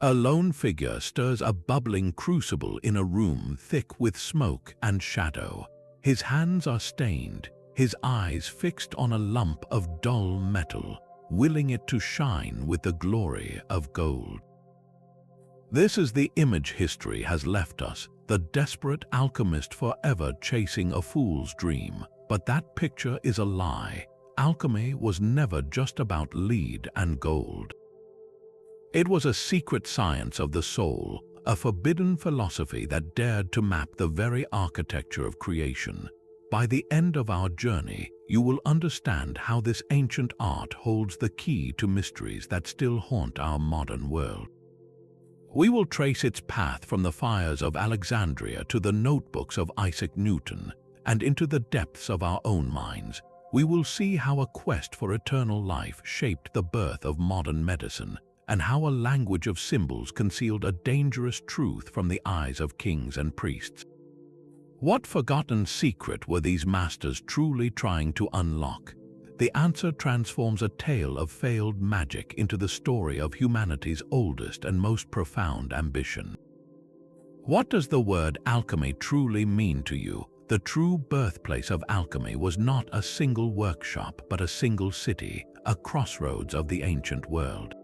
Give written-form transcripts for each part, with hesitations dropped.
A lone figure stirs a bubbling crucible in a room thick with smoke and shadow. His hands are stained, his eyes fixed on a lump of dull metal, willing it to shine with the glory of gold. This is the image history has left us, the desperate alchemist forever chasing a fool's dream. But that picture is a lie. Alchemy was never just about lead and gold. It was a secret science of the soul, a forbidden philosophy that dared to map the very architecture of creation. By the end of our journey, you will understand how this ancient art holds the key to mysteries that still haunt our modern world. We will trace its path from the fires of Alexandria to the notebooks of Isaac Newton, and into the depths of our own minds. We will see how a quest for eternal life shaped the birth of modern medicine, and how a language of symbols concealed a dangerous truth from the eyes of kings and priests. What forgotten secret were these masters truly trying to unlock? The answer transforms a tale of failed magic into the story of humanity's oldest and most profound ambition. What does the word alchemy truly mean to you? The true birthplace of alchemy was not a single workshop, but a single city, a crossroads of the ancient world.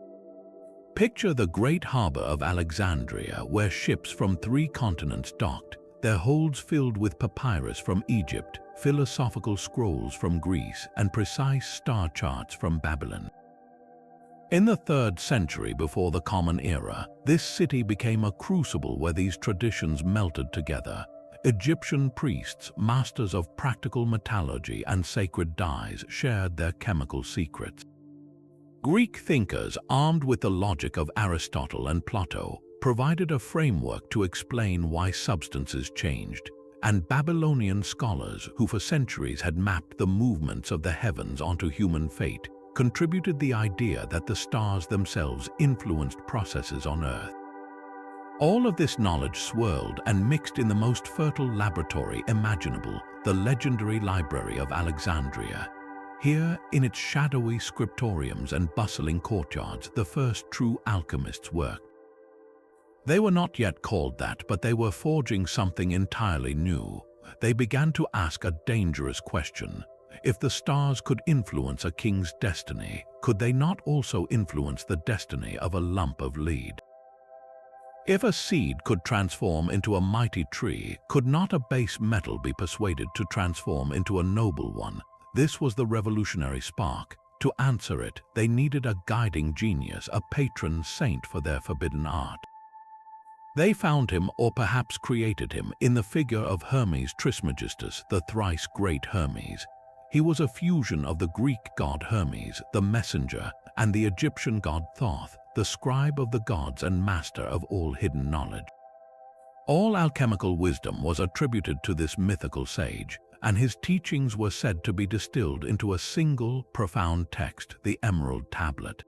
Picture the great harbor of Alexandria, where ships from 3 continents docked, their holds filled with papyrus from Egypt, philosophical scrolls from Greece, and precise star charts from Babylon. In the 3rd century before the Common Era, this city became a crucible where these traditions melted together. Egyptian priests, masters of practical metallurgy and sacred dyes, shared their chemical secrets. Greek thinkers, armed with the logic of Aristotle and Plato, provided a framework to explain why substances changed, and Babylonian scholars, who for centuries had mapped the movements of the heavens onto human fate, contributed the idea that the stars themselves influenced processes on Earth. All of this knowledge swirled and mixed in the most fertile laboratory imaginable, the legendary Library of Alexandria. Here, in its shadowy scriptoriums and bustling courtyards, the first true alchemists worked. They were not yet called that, but they were forging something entirely new. They began to ask a dangerous question. If the stars could influence a king's destiny, could they not also influence the destiny of a lump of lead? If a seed could transform into a mighty tree, could not a base metal be persuaded to transform into a noble one? This was the revolutionary spark. To answer it, they needed a guiding genius, a patron saint for their forbidden art. They found him, or perhaps created him, in the figure of Hermes Trismegistus, the thrice great Hermes. He was a fusion of the Greek god Hermes, the messenger, and the Egyptian god Thoth, the scribe of the gods and master of all hidden knowledge. All alchemical wisdom was attributed to this mythical sage, and his teachings were said to be distilled into a single, profound text, the Emerald Tablet.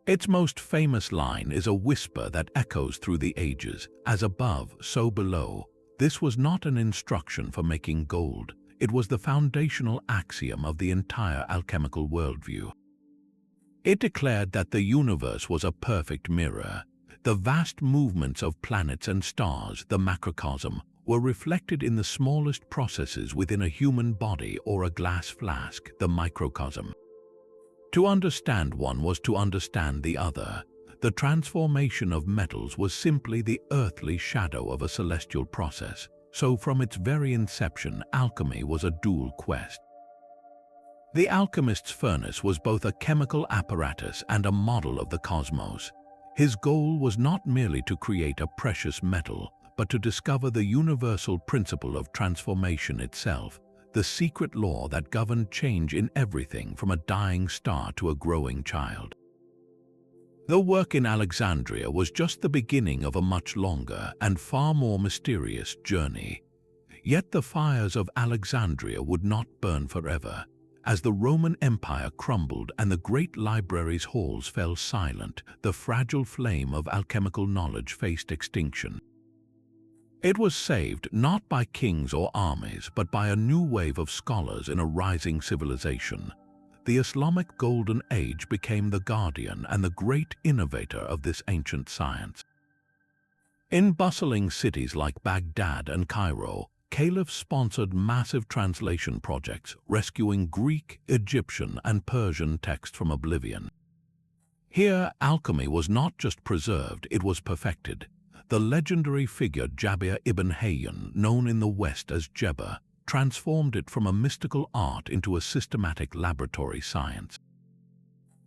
Its most famous line is a whisper that echoes through the ages, "As above, so below." This was not an instruction for making gold. It was the foundational axiom of the entire alchemical worldview. It declared that the universe was a perfect mirror. The vast movements of planets and stars, the macrocosm, were reflected in the smallest processes within a human body or a glass flask, the microcosm. To understand one was to understand the other. The transformation of metals was simply the earthly shadow of a celestial process. So from its very inception, alchemy was a dual quest. The alchemist's furnace was both a chemical apparatus and a model of the cosmos. His goal was not merely to create a precious metal, but to discover the universal principle of transformation itself, the secret law that governed change in everything from a dying star to a growing child. The work in Alexandria was just the beginning of a much longer and far more mysterious journey. Yet the fires of Alexandria would not burn forever. As the Roman Empire crumbled and the great library's halls fell silent, the fragile flame of alchemical knowledge faced extinction. It was saved not by kings or armies, but by a new wave of scholars in a rising civilization. the Islamic Golden Age became the guardian and the great innovator of this ancient science. In bustling cities like Baghdad and Cairo, caliphs sponsored massive translation projects, rescuing Greek, Egyptian, and Persian texts from oblivion. Here, alchemy was not just preserved, it was perfected. The legendary figure Jabir ibn Hayyan, known in the West as Geber, transformed it from a mystical art into a systematic laboratory science.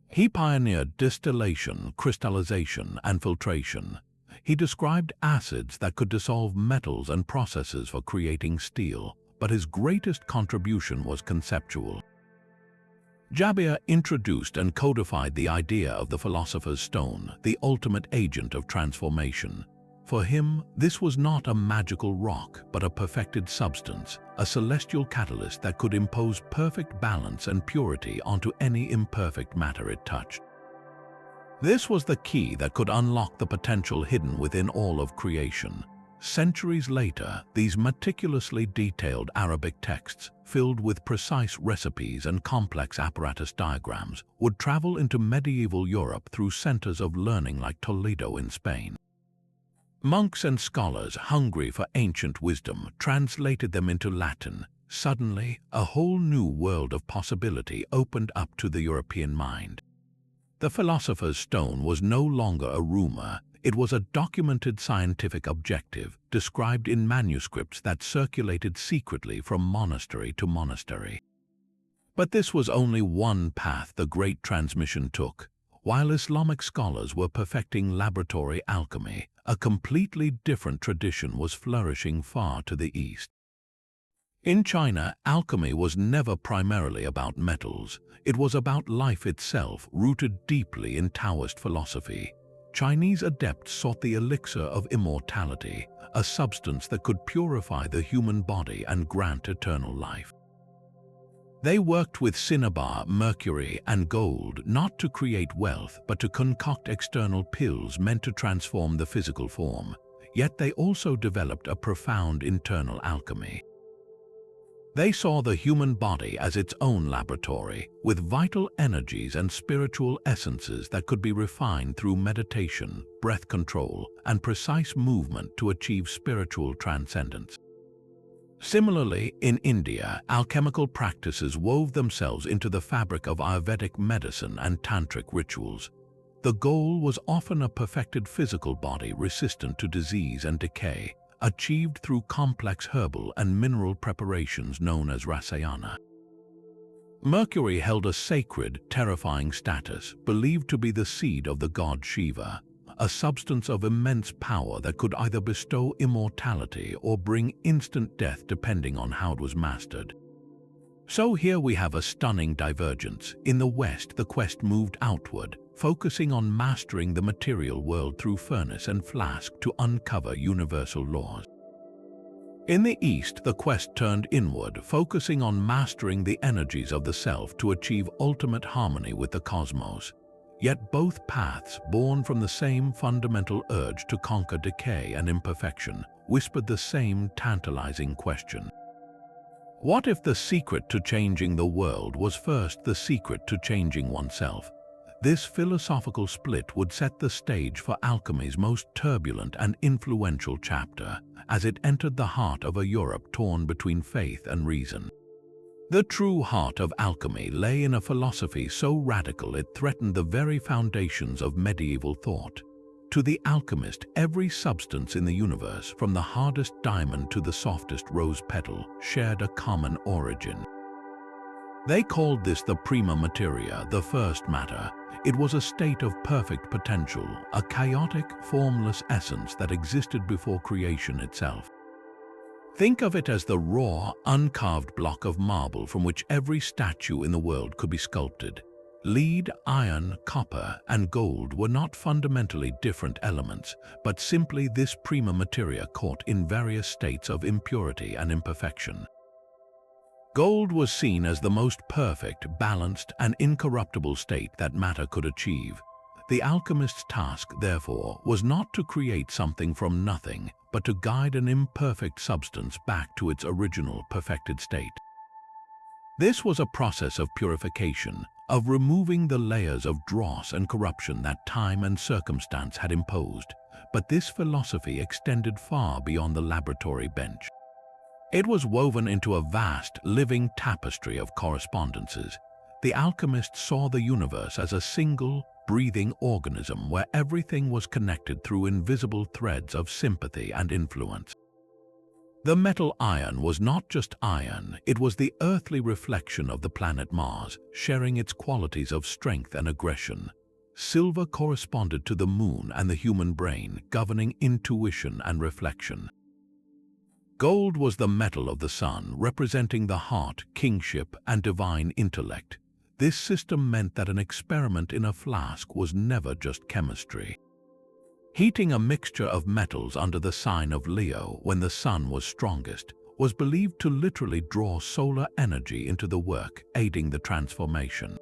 He pioneered distillation, crystallization, and filtration. He described acids that could dissolve metals and processes for creating steel, but his greatest contribution was conceptual. Jabir introduced and codified the idea of the philosopher's stone, the ultimate agent of transformation. For him, this was not a magical rock, but a perfected substance, a celestial catalyst that could impose perfect balance and purity onto any imperfect matter it touched. This was the key that could unlock the potential hidden within all of creation. Centuries later, these meticulously detailed Arabic texts, filled with precise recipes and complex apparatus diagrams, would travel into medieval Europe through centers of learning like Toledo in Spain. Monks and scholars, hungry for ancient wisdom, translated them into Latin. Suddenly, a whole new world of possibility opened up to the European mind. The philosopher's stone was no longer a rumor. It was a documented scientific objective, described in manuscripts that circulated secretly from monastery to monastery. But this was only one path the great transmission took. While Islamic scholars were perfecting laboratory alchemy, a completely different tradition was flourishing far to the east. In China, alchemy was never primarily about metals. It was about life itself, rooted deeply in Taoist philosophy. Chinese adepts sought the elixir of immortality, a substance that could purify the human body and grant eternal life. They worked with cinnabar, mercury, and gold not to create wealth, but to concoct external pills meant to transform the physical form. Yet they also developed a profound internal alchemy. They saw the human body as its own laboratory, with vital energies and spiritual essences that could be refined through meditation, breath control, and precise movement to achieve spiritual transcendence. Similarly, in India, alchemical practices wove themselves into the fabric of Ayurvedic medicine and tantric rituals. The goal was often a perfected physical body resistant to disease and decay, achieved through complex herbal and mineral preparations known as rasayana. Mercury held a sacred, terrifying status, believed to be the seed of the god Shiva, a substance of immense power that could either bestow immortality or bring instant death depending on how it was mastered. So here we have a stunning divergence. In the West, the quest moved outward, focusing on mastering the material world through furnace and flask to uncover universal laws. In the East, the quest turned inward, focusing on mastering the energies of the self to achieve ultimate harmony with the cosmos. Yet both paths, born from the same fundamental urge to conquer decay and imperfection, whispered the same tantalizing question. What if the secret to changing the world was first the secret to changing oneself? This philosophical split would set the stage for alchemy's most turbulent and influential chapter, as it entered the heart of a Europe torn between faith and reason. The true heart of alchemy lay in a philosophy so radical it threatened the very foundations of medieval thought. To the alchemist, every substance in the universe, from the hardest diamond to the softest rose petal, shared a common origin. They called this the prima materia, the first matter. It was a state of perfect potential, a chaotic, formless essence that existed before creation itself. Think of it as the raw, uncarved block of marble from which every statue in the world could be sculpted. Lead, iron, copper, and gold were not fundamentally different elements, but simply this prima materia caught in various states of impurity and imperfection. Gold was seen as the most perfect, balanced, and incorruptible state that matter could achieve. The alchemist's task, therefore, was not to create something from nothing, but to guide an imperfect substance back to its original perfected state. This was a process of purification, of removing the layers of dross and corruption that time and circumstance had imposed, but this philosophy extended far beyond the laboratory bench. It was woven into a vast, living tapestry of correspondences. The alchemist saw the universe as a single, breathing organism where everything was connected through invisible threads of sympathy and influence. The metal iron was not just iron, it was the earthly reflection of the planet Mars, sharing its qualities of strength and aggression. Silver corresponded to the moon and the human brain, governing intuition and reflection. Gold was the metal of the sun, representing the heart, kingship, and divine intellect. This system meant that an experiment in a flask was never just chemistry. Heating a mixture of metals under the sign of Leo when the sun was strongest was believed to literally draw solar energy into the work, aiding the transformation.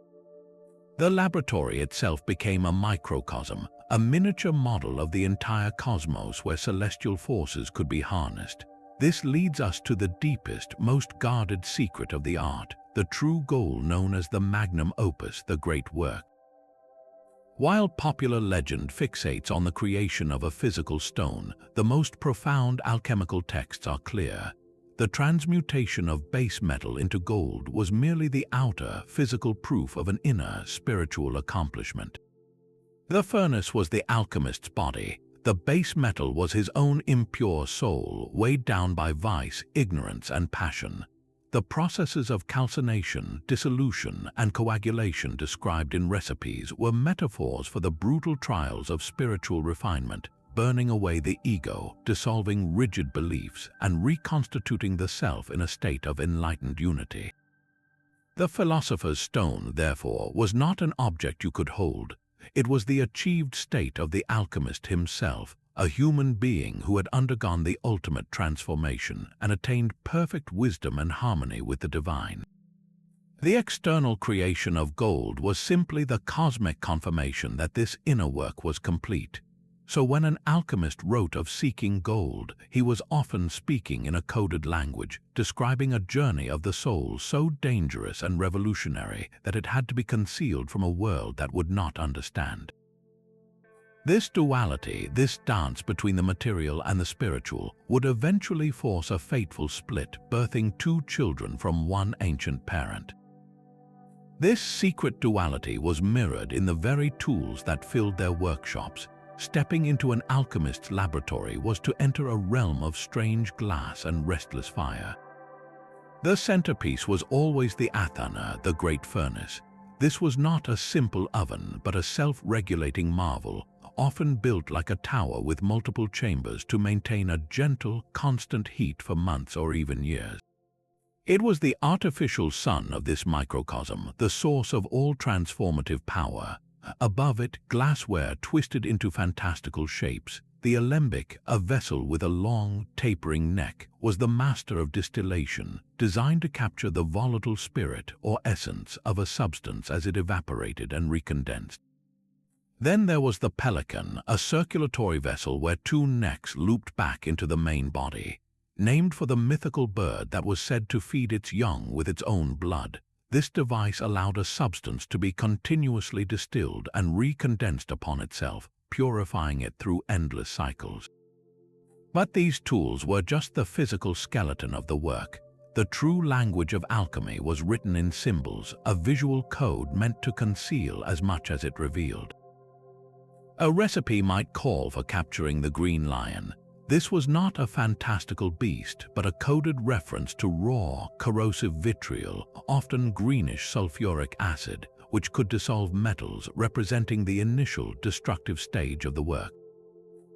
The laboratory itself became a microcosm, a miniature model of the entire cosmos where celestial forces could be harnessed. This leads us to the deepest, most guarded secret of the art, the true goal known as the magnum opus, the great work. While popular legend fixates on the creation of a physical stone, the most profound alchemical texts are clear. The transmutation of base metal into gold was merely the outer, physical proof of an inner, spiritual accomplishment. The furnace was the alchemist's body. The base metal was his own impure soul, weighed down by vice, ignorance, and passion. The processes of calcination, dissolution, and coagulation described in recipes were metaphors for the brutal trials of spiritual refinement, burning away the ego, dissolving rigid beliefs, and reconstituting the self in a state of enlightened unity. The philosopher's stone, therefore, was not an object you could hold. It was the achieved state of the alchemist himself, a human being who had undergone the ultimate transformation and attained perfect wisdom and harmony with the divine. The external creation of gold was simply the cosmic confirmation that this inner work was complete. So when an alchemist wrote of seeking gold, he was often speaking in a coded language, describing a journey of the soul so dangerous and revolutionary that it had to be concealed from a world that would not understand. This duality, this dance between the material and the spiritual, would eventually force a fateful split, birthing two children from one ancient parent. This secret duality was mirrored in the very tools that filled their workshops. Stepping into an alchemist's laboratory was to enter a realm of strange glass and restless fire. The centerpiece was always the athana, the great furnace. This was not a simple oven, but a self-regulating marvel, often built like a tower with multiple chambers to maintain a gentle, constant heat for months or even years. It was the artificial sun of this microcosm, the source of all transformative power. Above it, glassware twisted into fantastical shapes. The alembic, a vessel with a long, tapering neck, was the master of distillation, designed to capture the volatile spirit or essence of a substance as it evaporated and recondensed. Then there was the pelican, a circulatory vessel where two necks looped back into the main body. Named for the mythical bird that was said to feed its young with its own blood, this device allowed a substance to be continuously distilled and recondensed upon itself, purifying it through endless cycles. But these tools were just the physical skeleton of the work. The true language of alchemy was written in symbols, a visual code meant to conceal as much as it revealed. A recipe might call for capturing the green lion. This was not a fantastical beast, but a coded reference to raw, corrosive vitriol, often greenish sulfuric acid, which could dissolve metals, representing the initial destructive stage of the work.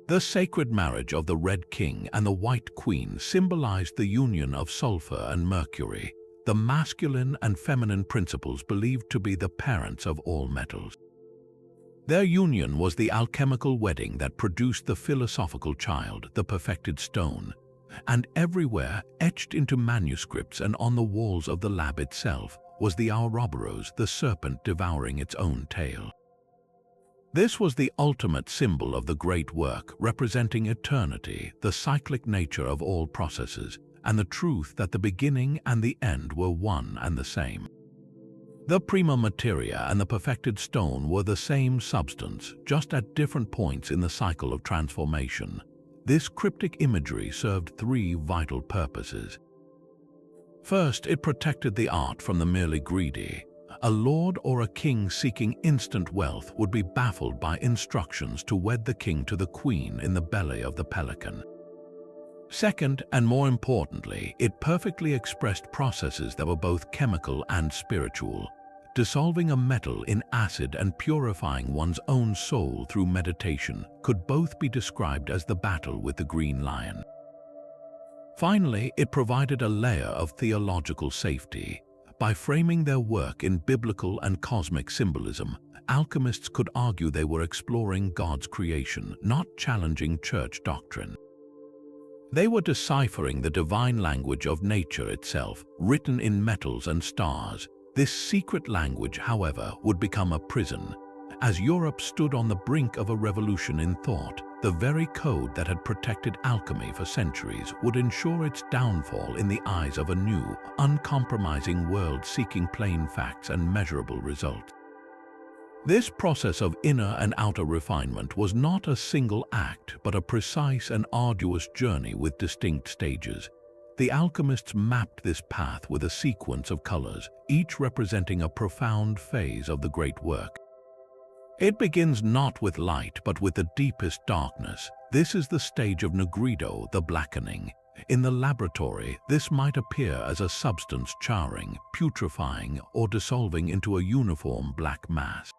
The sacred marriage of the Red King and the White Queen symbolized the union of sulfur and mercury, the masculine and feminine principles believed to be the parents of all metals. Their union was the alchemical wedding that produced the philosophical child, the perfected stone, and everywhere, etched into manuscripts and on the walls of the lab itself, was the Ouroboros, the serpent devouring its own tail. This was the ultimate symbol of the great work, representing eternity, the cyclic nature of all processes, and the truth that the beginning and the end were one and the same. The prima materia and the perfected stone were the same substance, just at different points in the cycle of transformation. This cryptic imagery served three vital purposes. First, it protected the art from the merely greedy. A lord or a king seeking instant wealth would be baffled by instructions to wed the king to the queen in the belly of the pelican. Second, and more importantly, it perfectly expressed processes that were both chemical and spiritual. Dissolving a metal in acid and purifying one's own soul through meditation could both be described as the battle with the green lion. Finally, it provided a layer of theological safety. By framing their work in biblical and cosmic symbolism, alchemists could argue they were exploring God's creation, not challenging church doctrine. They were deciphering the divine language of nature itself, written in metals and stars. This secret language, however, would become a prison. As Europe stood on the brink of a revolution in thought, the very code that had protected alchemy for centuries would ensure its downfall in the eyes of a new, uncompromising world seeking plain facts and measurable results. This process of inner and outer refinement was not a single act, but a precise and arduous journey with distinct stages. The alchemists mapped this path with a sequence of colors, each representing a profound phase of the great work. It begins not with light, but with the deepest darkness. This is the stage of nigredo, the blackening. In the laboratory, this might appear as a substance charring, putrefying, or dissolving into a uniform black mass.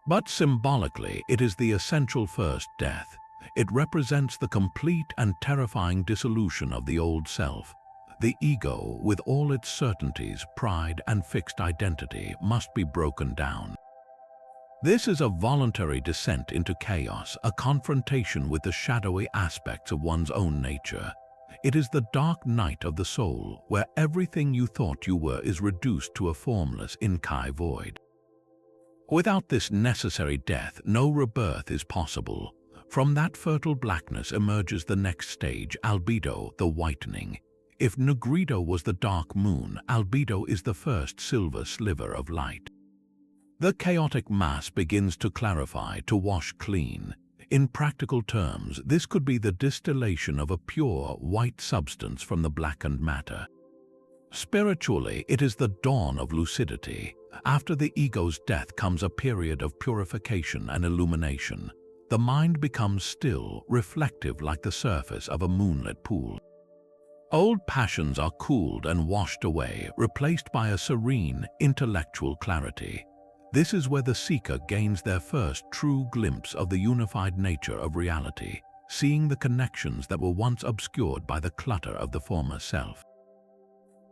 But symbolically, it is the essential first death. It represents the complete and terrifying dissolution of the old self. The ego, with all its certainties, pride, and fixed identity, must be broken down. This is a voluntary descent into chaos, a confrontation with the shadowy aspects of one's own nature. It is the dark night of the soul, where everything you thought you were is reduced to a formless Inkai void. Without this necessary death, no rebirth is possible. From that fertile blackness emerges the next stage, albedo, the whitening. If nigredo was the dark moon, albedo is the first silver sliver of light. The chaotic mass begins to clarify, to wash clean. In practical terms, this could be the distillation of a pure, white substance from the blackened matter. Spiritually, it is the dawn of lucidity. After the ego's death comes a period of purification and illumination. The mind becomes still, reflective like the surface of a moonlit pool. Old passions are cooled and washed away, replaced by a serene, intellectual clarity. This is where the seeker gains their first true glimpse of the unified nature of reality, seeing the connections that were once obscured by the clutter of the former self.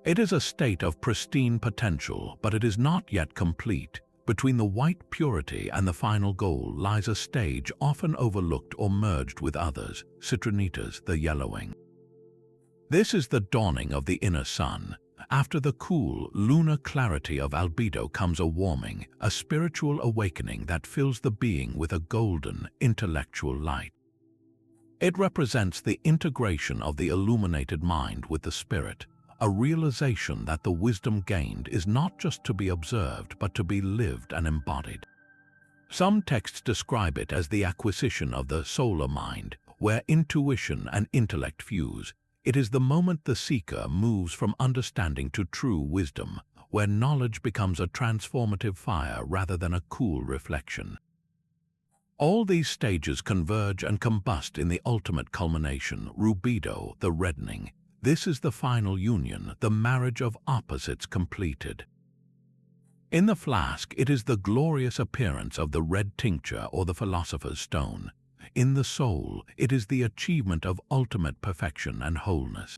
It is a state of pristine potential, but it is not yet complete. Between the white purity and the final goal lies a stage often overlooked or merged with others, citrinitas, the yellowing. This is the dawning of the inner sun. After the cool, lunar clarity of albedo comes a warming, a spiritual awakening that fills the being with a golden, intellectual light. It represents the integration of the illuminated mind with the spirit, a realization that the wisdom gained is not just to be observed but to be lived and embodied. Some texts describe it as the acquisition of the solar mind, where intuition and intellect fuse. It is the moment the seeker moves from understanding to true wisdom, where knowledge becomes a transformative fire rather than a cool reflection. All these stages converge and combust in the ultimate culmination, rubedo, the reddening. This is the final union, the marriage of opposites completed. In the flask, it is the glorious appearance of the red tincture or the philosopher's stone. In the soul, it is the achievement of ultimate perfection and wholeness.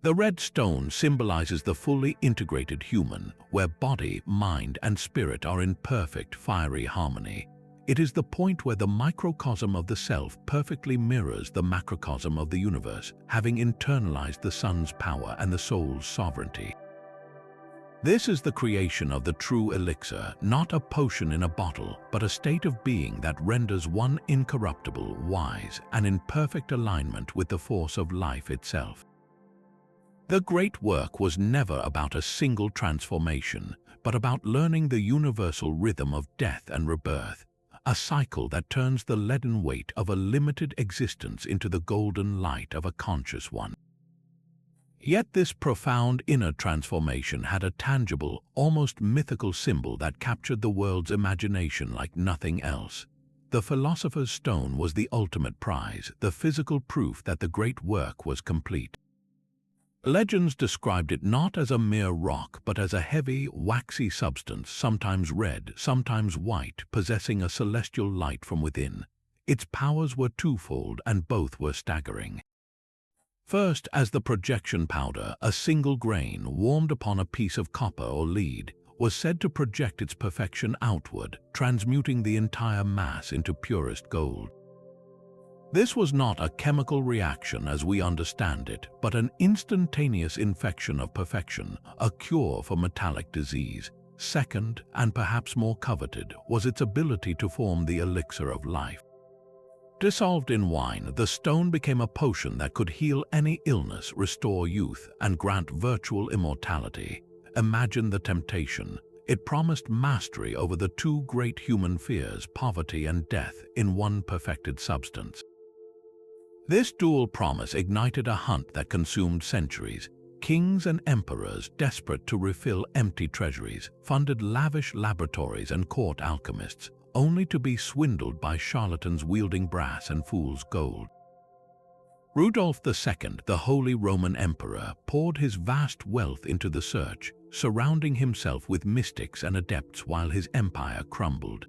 The red stone symbolizes the fully integrated human, where body, mind, and spirit are in perfect, fiery harmony. It is the point where the microcosm of the self perfectly mirrors the macrocosm of the universe, having internalized the sun's power and the soul's sovereignty. This is the creation of the true elixir, not a potion in a bottle, but a state of being that renders one incorruptible, wise, and in perfect alignment with the force of life itself. The great work was never about a single transformation, but about learning the universal rhythm of death and rebirth, a cycle that turns the leaden weight of a limited existence into the golden light of a conscious one. Yet this profound inner transformation had a tangible, almost mythical symbol that captured the world's imagination like nothing else. The philosopher's stone was the ultimate prize, the physical proof that the great work was complete. Legends described it not as a mere rock, but as a heavy, waxy substance, sometimes red, sometimes white, possessing a celestial light from within. Its powers were twofold, and both were staggering. First, as the projection powder, a single grain, warmed upon a piece of copper or lead, was said to project its perfection outward, transmuting the entire mass into purest gold. This was not a chemical reaction as we understand it, but an instantaneous infection of perfection, a cure for metallic disease. Second, and perhaps more coveted, was its ability to form the elixir of life. Dissolved in wine, the stone became a potion that could heal any illness, restore youth, and grant virtual immortality. Imagine the temptation. It promised mastery over the two great human fears, poverty and death, in one perfected substance. This dual promise ignited a hunt that consumed centuries. Kings and emperors, desperate to refill empty treasuries, funded lavish laboratories and court alchemists, only to be swindled by charlatans wielding brass and fool's gold. Rudolph II, the Holy Roman Emperor, poured his vast wealth into the search, surrounding himself with mystics and adepts while his empire crumbled.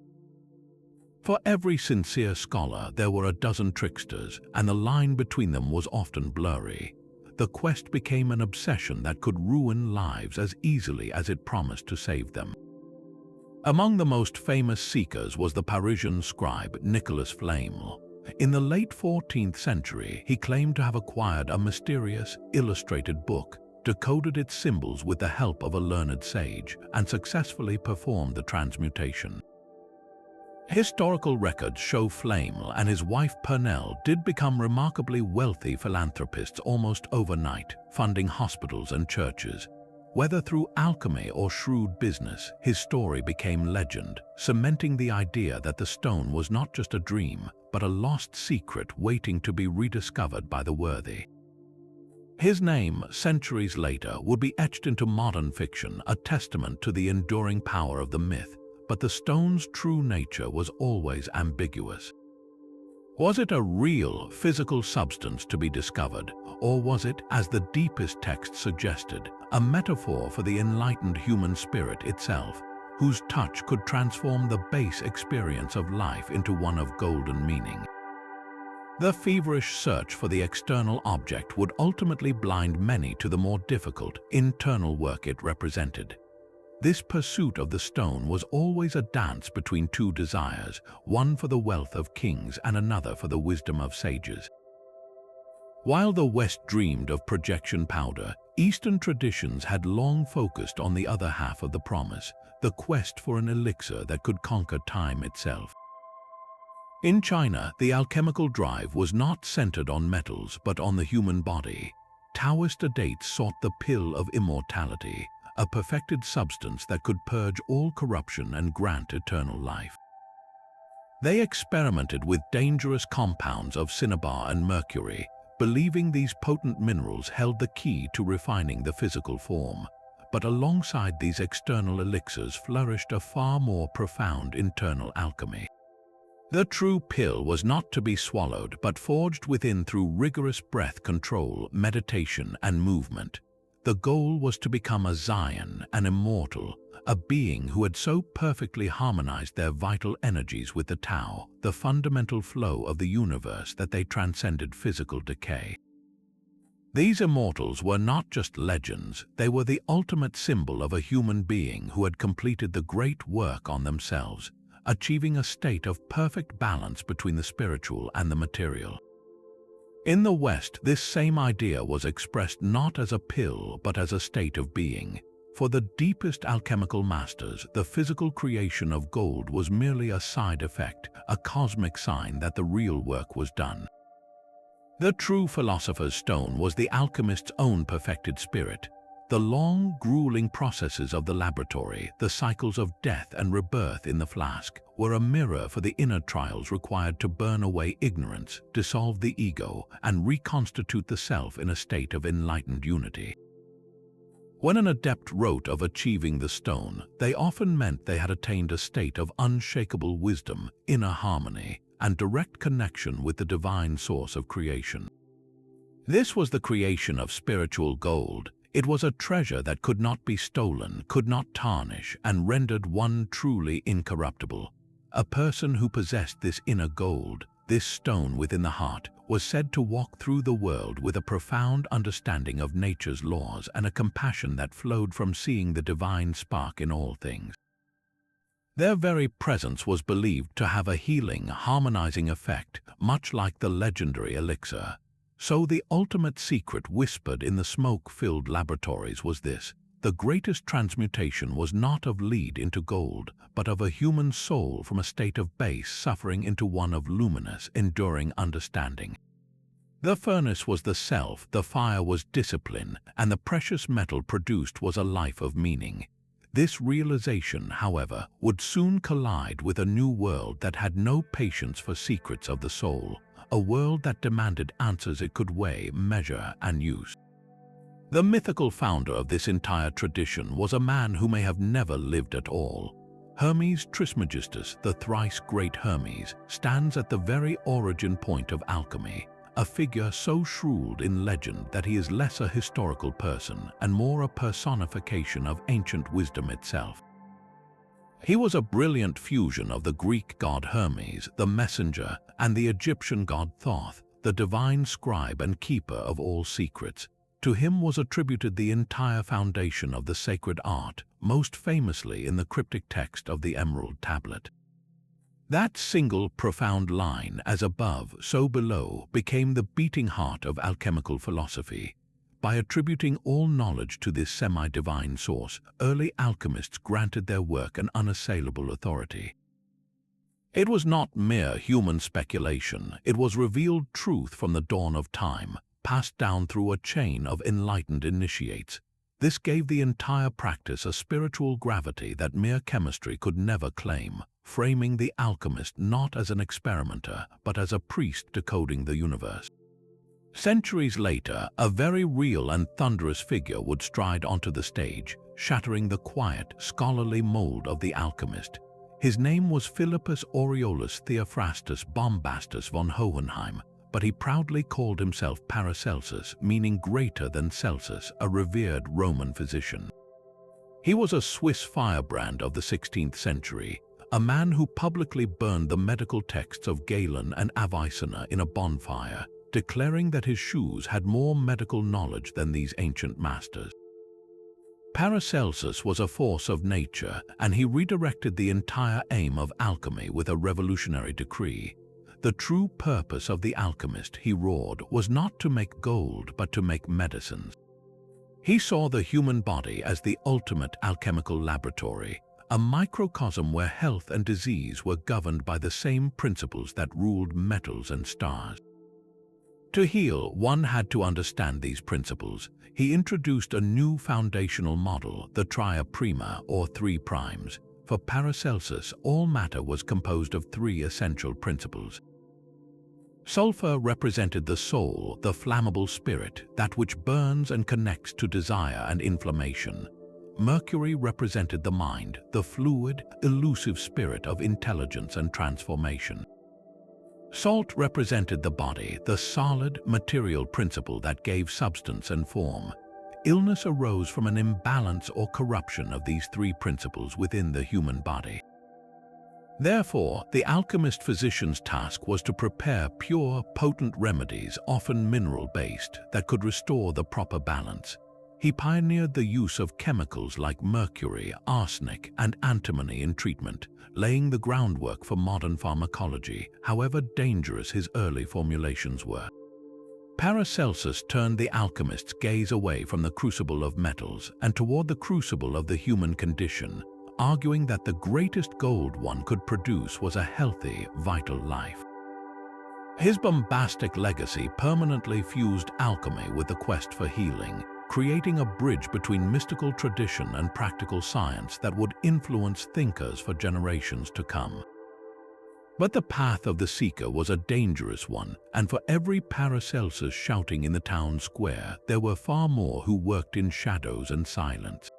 For every sincere scholar, there were a dozen tricksters, and the line between them was often blurry. The quest became an obsession that could ruin lives as easily as it promised to save them. Among the most famous seekers was the Parisian scribe Nicolas Flamel. In the late 14th century, he claimed to have acquired a mysterious, illustrated book, decoded its symbols with the help of a learned sage, and successfully performed the transmutation. Historical records show Flamel and his wife Pernelle did become remarkably wealthy philanthropists almost overnight, funding hospitals and churches. Whether through alchemy or shrewd business, his story became legend, cementing the idea that the stone was not just a dream, but a lost secret waiting to be rediscovered by the worthy. His name, centuries later, would be etched into modern fiction, a testament to the enduring power of the myth. But the stone's true nature was always ambiguous. Was it a real, physical substance to be discovered, or was it, as the deepest text suggested, a metaphor for the enlightened human spirit itself, whose touch could transform the base experience of life into one of golden meaning? The feverish search for the external object would ultimately blind many to the more difficult, internal work it represented. This pursuit of the stone was always a dance between two desires, one for the wealth of kings and another for the wisdom of sages. While the West dreamed of projection powder, Eastern traditions had long focused on the other half of the promise, the quest for an elixir that could conquer time itself. In China, the alchemical drive was not centered on metals but on the human body. Taoist adepts sought the pill of immortality, a perfected substance that could purge all corruption and grant eternal life. They experimented with dangerous compounds of cinnabar and mercury, believing these potent minerals held the key to refining the physical form. But alongside these external elixirs flourished a far more profound internal alchemy. The true pill was not to be swallowed, but forged within through rigorous breath control, meditation, and movement. The goal was to become a Zion, an immortal, a being who had so perfectly harmonized their vital energies with the Tao, the fundamental flow of the universe, that they transcended physical decay. These immortals were not just legends, they were the ultimate symbol of a human being who had completed the great work on themselves, achieving a state of perfect balance between the spiritual and the material. In the West, this same idea was expressed not as a pill but as a state of being. For the deepest alchemical masters, the physical creation of gold was merely a side effect, a cosmic sign that the real work was done. The true philosopher's stone was the alchemist's own perfected spirit. The long, grueling processes of the laboratory, the cycles of death and rebirth in the flask, were a mirror for the inner trials required to burn away ignorance, dissolve the ego, and reconstitute the self in a state of enlightened unity. When an adept wrote of achieving the stone, they often meant they had attained a state of unshakable wisdom, inner harmony, and direct connection with the divine source of creation. This was the creation of spiritual gold. It was a treasure that could not be stolen, could not tarnish, and rendered one truly incorruptible. A person who possessed this inner gold, this stone within the heart, was said to walk through the world with a profound understanding of nature's laws and a compassion that flowed from seeing the divine spark in all things. Their very presence was believed to have a healing, harmonizing effect, much like the legendary elixir. So the ultimate secret whispered in the smoke-filled laboratories was this: the greatest transmutation was not of lead into gold, but of a human soul from a state of base suffering into one of luminous, enduring understanding. The furnace was the self, the fire was discipline, and the precious metal produced was a life of meaning. This realization, however, would soon collide with a new world that had no patience for secrets of the soul, a world that demanded answers it could weigh, measure, and use. The mythical founder of this entire tradition was a man who may have never lived at all. Hermes Trismegistus, the thrice great Hermes, stands at the very origin point of alchemy, a figure so shrewd in legend that he is less a historical person and more a personification of ancient wisdom itself. He was a brilliant fusion of the Greek god Hermes, the messenger, and the Egyptian god Thoth, the divine scribe and keeper of all secrets. To him was attributed the entire foundation of the sacred art, most famously in the cryptic text of the Emerald Tablet. That single profound line, as above, so below, became the beating heart of alchemical philosophy. By attributing all knowledge to this semi-divine source, early alchemists granted their work an unassailable authority. It was not mere human speculation, it was revealed truth from the dawn of time, passed down through a chain of enlightened initiates. This gave the entire practice a spiritual gravity that mere chemistry could never claim, framing the alchemist not as an experimenter, but as a priest decoding the universe. Centuries later, a very real and thunderous figure would stride onto the stage, shattering the quiet, scholarly mold of the alchemist. His name was Philippus Aureolus Theophrastus Bombastus von Hohenheim, but he proudly called himself Paracelsus, meaning greater than Celsus, a revered Roman physician. He was a Swiss firebrand of the 16th century, a man who publicly burned the medical texts of Galen and Avicenna in a bonfire, declaring that his shoes had more medical knowledge than these ancient masters. Paracelsus was a force of nature, and he redirected the entire aim of alchemy with a revolutionary decree. The true purpose of the alchemist, he roared, was not to make gold but to make medicines. He saw the human body as the ultimate alchemical laboratory, a microcosm where health and disease were governed by the same principles that ruled metals and stars. To heal, one had to understand these principles. He introduced a new foundational model, the tria prima, or 3 primes. For Paracelsus, all matter was composed of 3 essential principles. Sulfur represented the soul, the flammable spirit, that which burns and connects to desire and inflammation. Mercury represented the mind, the fluid, elusive spirit of intelligence and transformation. Salt represented the body, the solid, material principle that gave substance and form. Illness arose from an imbalance or corruption of these 3 principles within the human body. Therefore, the alchemist physician's task was to prepare pure, potent remedies, often mineral-based, that could restore the proper balance. He pioneered the use of chemicals like mercury, arsenic, and antimony in treatment, laying the groundwork for modern pharmacology, however dangerous his early formulations were. Paracelsus turned the alchemist's gaze away from the crucible of metals and toward the crucible of the human condition, arguing that the greatest gold one could produce was a healthy, vital life. His bombastic legacy permanently fused alchemy with the quest for healing, creating a bridge between mystical tradition and practical science that would influence thinkers for generations to come. But the path of the seeker was a dangerous one, and for every Paracelsus shouting in the town square, there were far more who worked in shadows and silence.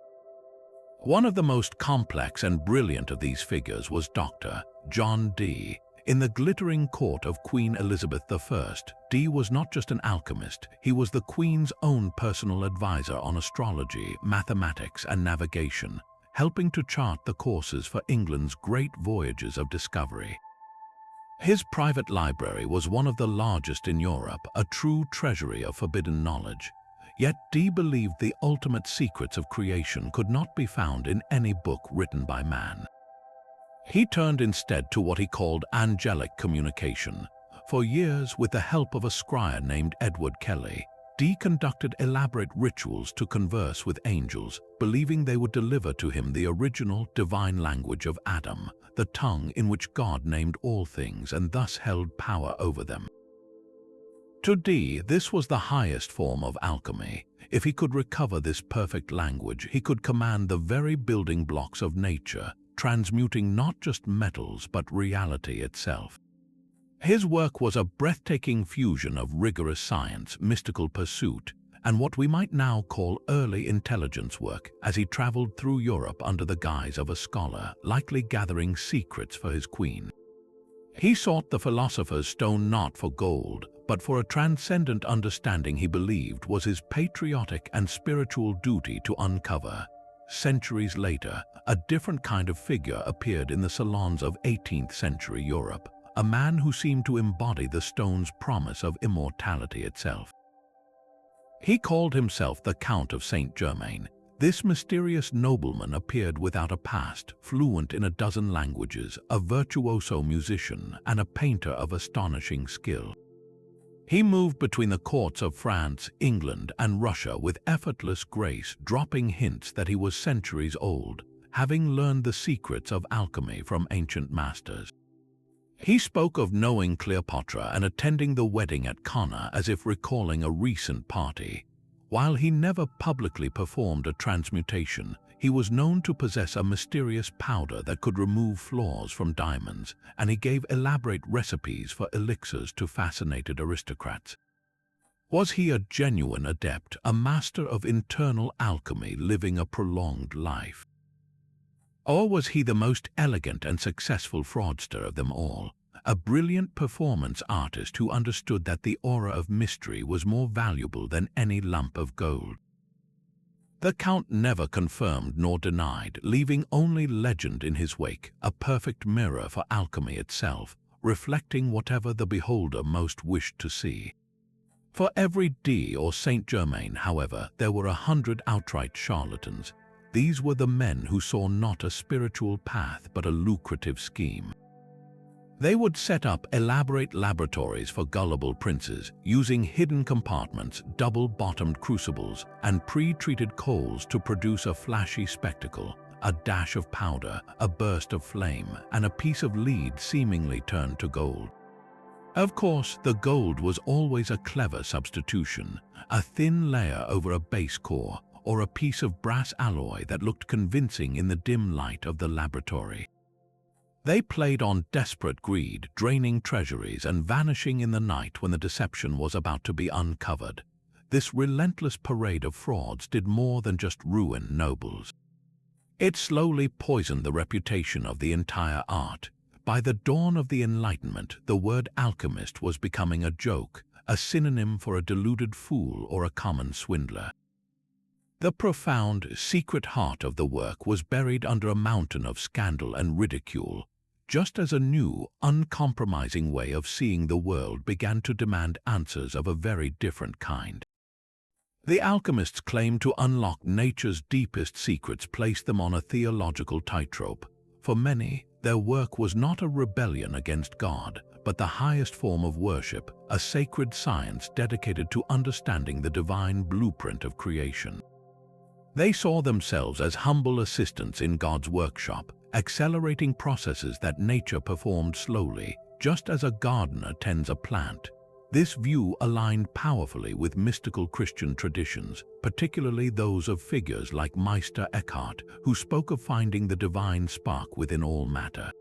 One of the most complex and brilliant of these figures was Dr. John Dee. In the glittering court of Queen Elizabeth I, Dee was not just an alchemist, he was the Queen's own personal advisor on astrology, mathematics, and navigation, helping to chart the courses for England's great voyages of discovery. His private library was one of the largest in Europe, a true treasury of forbidden knowledge. Yet Dee believed the ultimate secrets of creation could not be found in any book written by man. He turned instead to what he called angelic communication. For years, with the help of a scryer named Edward Kelly, Dee conducted elaborate rituals to converse with angels, believing they would deliver to him the original divine language of Adam, the tongue in which God named all things and thus held power over them. To Dee, this was the highest form of alchemy. If he could recover this perfect language, he could command the very building blocks of nature, transmuting not just metals but reality itself. His work was a breathtaking fusion of rigorous science, mystical pursuit, and what we might now call early intelligence work as he traveled through Europe under the guise of a scholar, likely gathering secrets for his queen. He sought the philosopher's stone not for gold, but for a transcendent understanding he believed was his patriotic and spiritual duty to uncover. Centuries later, a different kind of figure appeared in the salons of 18th century Europe, a man who seemed to embody the stone's promise of immortality itself. He called himself the Count of Saint Germain. This mysterious nobleman appeared without a past, fluent in a dozen languages, a virtuoso musician, and a painter of astonishing skill. He moved between the courts of France, England, and Russia with effortless grace, dropping hints that he was centuries old, having learned the secrets of alchemy from ancient masters. He spoke of knowing Cleopatra and attending the wedding at Cana as if recalling a recent party. While he never publicly performed a transmutation, he was known to possess a mysterious powder that could remove flaws from diamonds, and he gave elaborate recipes for elixirs to fascinated aristocrats. Was he a genuine adept, a master of internal alchemy living a prolonged life? Or was he the most elegant and successful fraudster of them all, a brilliant performance artist who understood that the aura of mystery was more valuable than any lump of gold? The Count never confirmed nor denied, leaving only legend in his wake, a perfect mirror for alchemy itself, reflecting whatever the beholder most wished to see. For every Dee or Saint Germain, however, there were 100 outright charlatans. These were the men who saw not a spiritual path but a lucrative scheme. They would set up elaborate laboratories for gullible princes, using hidden compartments, double-bottomed crucibles, and pre-treated coals to produce a flashy spectacle, a dash of powder, a burst of flame, and a piece of lead seemingly turned to gold. Of course, the gold was always a clever substitution, a thin layer over a base core, or a piece of brass alloy that looked convincing in the dim light of the laboratory. They played on desperate greed, draining treasuries and vanishing in the night when the deception was about to be uncovered. This relentless parade of frauds did more than just ruin nobles. It slowly poisoned the reputation of the entire art. By the dawn of the Enlightenment, the word alchemist was becoming a joke, a synonym for a deluded fool or a common swindler. The profound, secret heart of the work was buried under a mountain of scandal and ridicule, just as a new, uncompromising way of seeing the world began to demand answers of a very different kind. The alchemists' claim to unlock nature's deepest secrets placed them on a theological tightrope. For many, their work was not a rebellion against God, but the highest form of worship, a sacred science dedicated to understanding the divine blueprint of creation. They saw themselves as humble assistants in God's workshop, accelerating processes that nature performed slowly, just as a gardener tends a plant. This view aligned powerfully with mystical Christian traditions, particularly those of figures like Meister Eckhart, who spoke of finding the divine spark within all matter.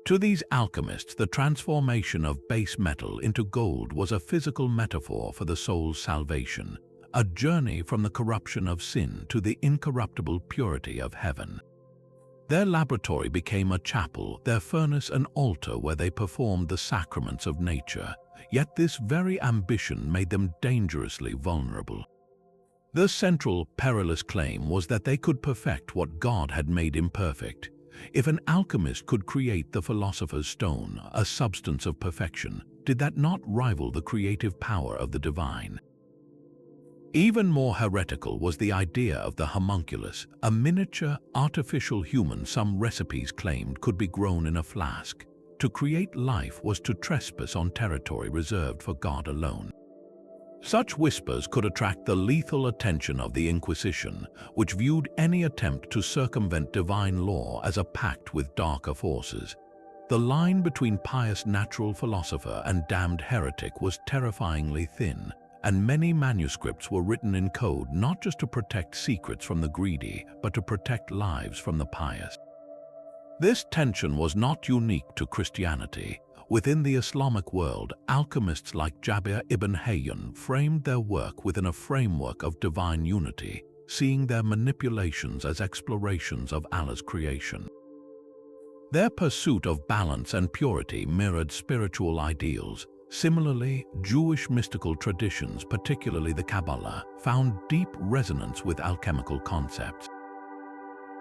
To these alchemists, the transformation of base metal into gold was a physical metaphor for the soul's salvation, a journey from the corruption of sin to the incorruptible purity of heaven. Their laboratory became a chapel, their furnace an altar where they performed the sacraments of nature. Yet this very ambition made them dangerously vulnerable. The central, perilous claim was that they could perfect what God had made imperfect. If an alchemist could create the philosopher's stone, a substance of perfection, did that not rival the creative power of the divine? Even more heretical was the idea of the homunculus, a miniature, artificial human some recipes claimed could be grown in a flask. To create life was to trespass on territory reserved for God alone. Such whispers could attract the lethal attention of the Inquisition, which viewed any attempt to circumvent divine law as a pact with darker forces. The line between pious natural philosopher and damned heretic was terrifyingly thin, and many manuscripts were written in code not just to protect secrets from the greedy, but to protect lives from the pious. This tension was not unique to Christianity. Within the Islamic world, alchemists like Jabir ibn Hayyan framed their work within a framework of divine unity, seeing their manipulations as explorations of Allah's creation. Their pursuit of balance and purity mirrored spiritual ideals. Similarly, Jewish mystical traditions, particularly the Kabbalah, found deep resonance with alchemical concepts.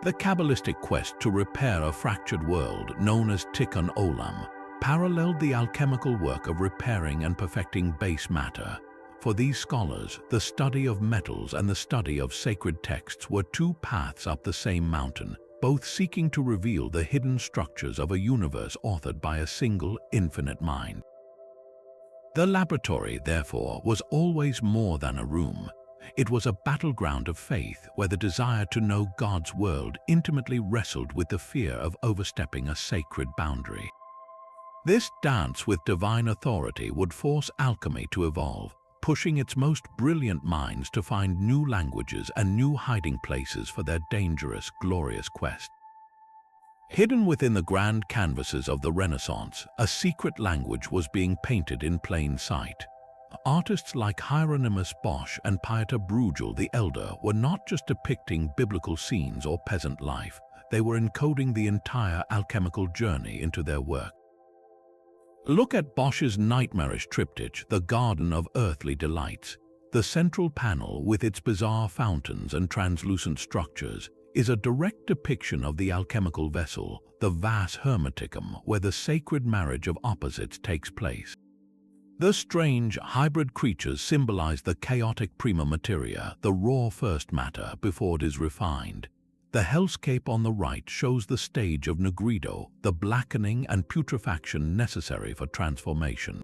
The Kabbalistic quest to repair a fractured world, known as Tikkun Olam, paralleled the alchemical work of repairing and perfecting base matter. For these scholars, the study of metals and the study of sacred texts were two paths up the same mountain, both seeking to reveal the hidden structures of a universe authored by a single, infinite mind. The laboratory, therefore, was always more than a room. It was a battleground of faith where the desire to know God's world intimately wrestled with the fear of overstepping a sacred boundary. This dance with divine authority would force alchemy to evolve, pushing its most brilliant minds to find new languages and new hiding places for their dangerous, glorious quest. Hidden within the grand canvases of the Renaissance, a secret language was being painted in plain sight. Artists like Hieronymus Bosch and Pieter Bruegel the Elder were not just depicting biblical scenes or peasant life, they were encoding the entire alchemical journey into their work. Look at Bosch's nightmarish triptych, The Garden of Earthly Delights. The central panel, with its bizarre fountains and translucent structures, is a direct depiction of the alchemical vessel, the vas hermeticum, where the sacred marriage of opposites takes place. The strange, hybrid creatures symbolize the chaotic prima materia, the raw first matter before it is refined. The hellscape on the right shows the stage of nigredo, the blackening and putrefaction necessary for transformation.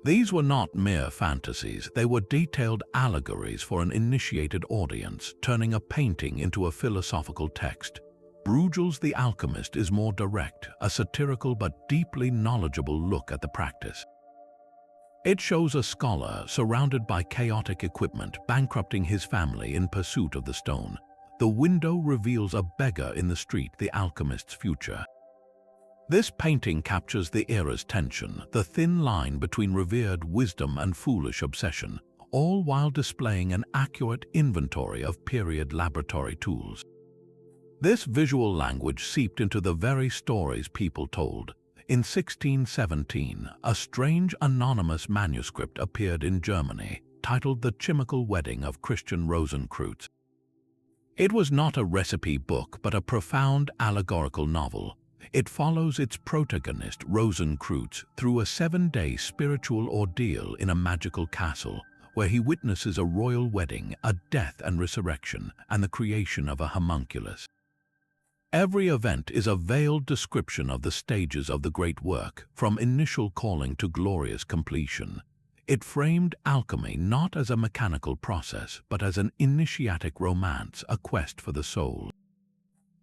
These were not mere fantasies, they were detailed allegories for an initiated audience, turning a painting into a philosophical text. Bruegel's The Alchemist is more direct, a satirical but deeply knowledgeable look at the practice. It shows a scholar surrounded by chaotic equipment bankrupting his family in pursuit of the stone. The window reveals a beggar in the street, the alchemist's future. This painting captures the era's tension, the thin line between revered wisdom and foolish obsession, all while displaying an accurate inventory of period laboratory tools. This visual language seeped into the very stories people told. In 1617, a strange anonymous manuscript appeared in Germany, titled The Chimical Wedding of Christian Rosenkreuz. It was not a recipe book, but a profound allegorical novel. It follows its protagonist, Rosenkreuz, through a 7-day spiritual ordeal in a magical castle, where he witnesses a royal wedding, a death and resurrection, and the creation of a homunculus. Every event is a veiled description of the stages of the great work, from initial calling to glorious completion. It framed alchemy not as a mechanical process, but as an initiatic romance, a quest for the soul.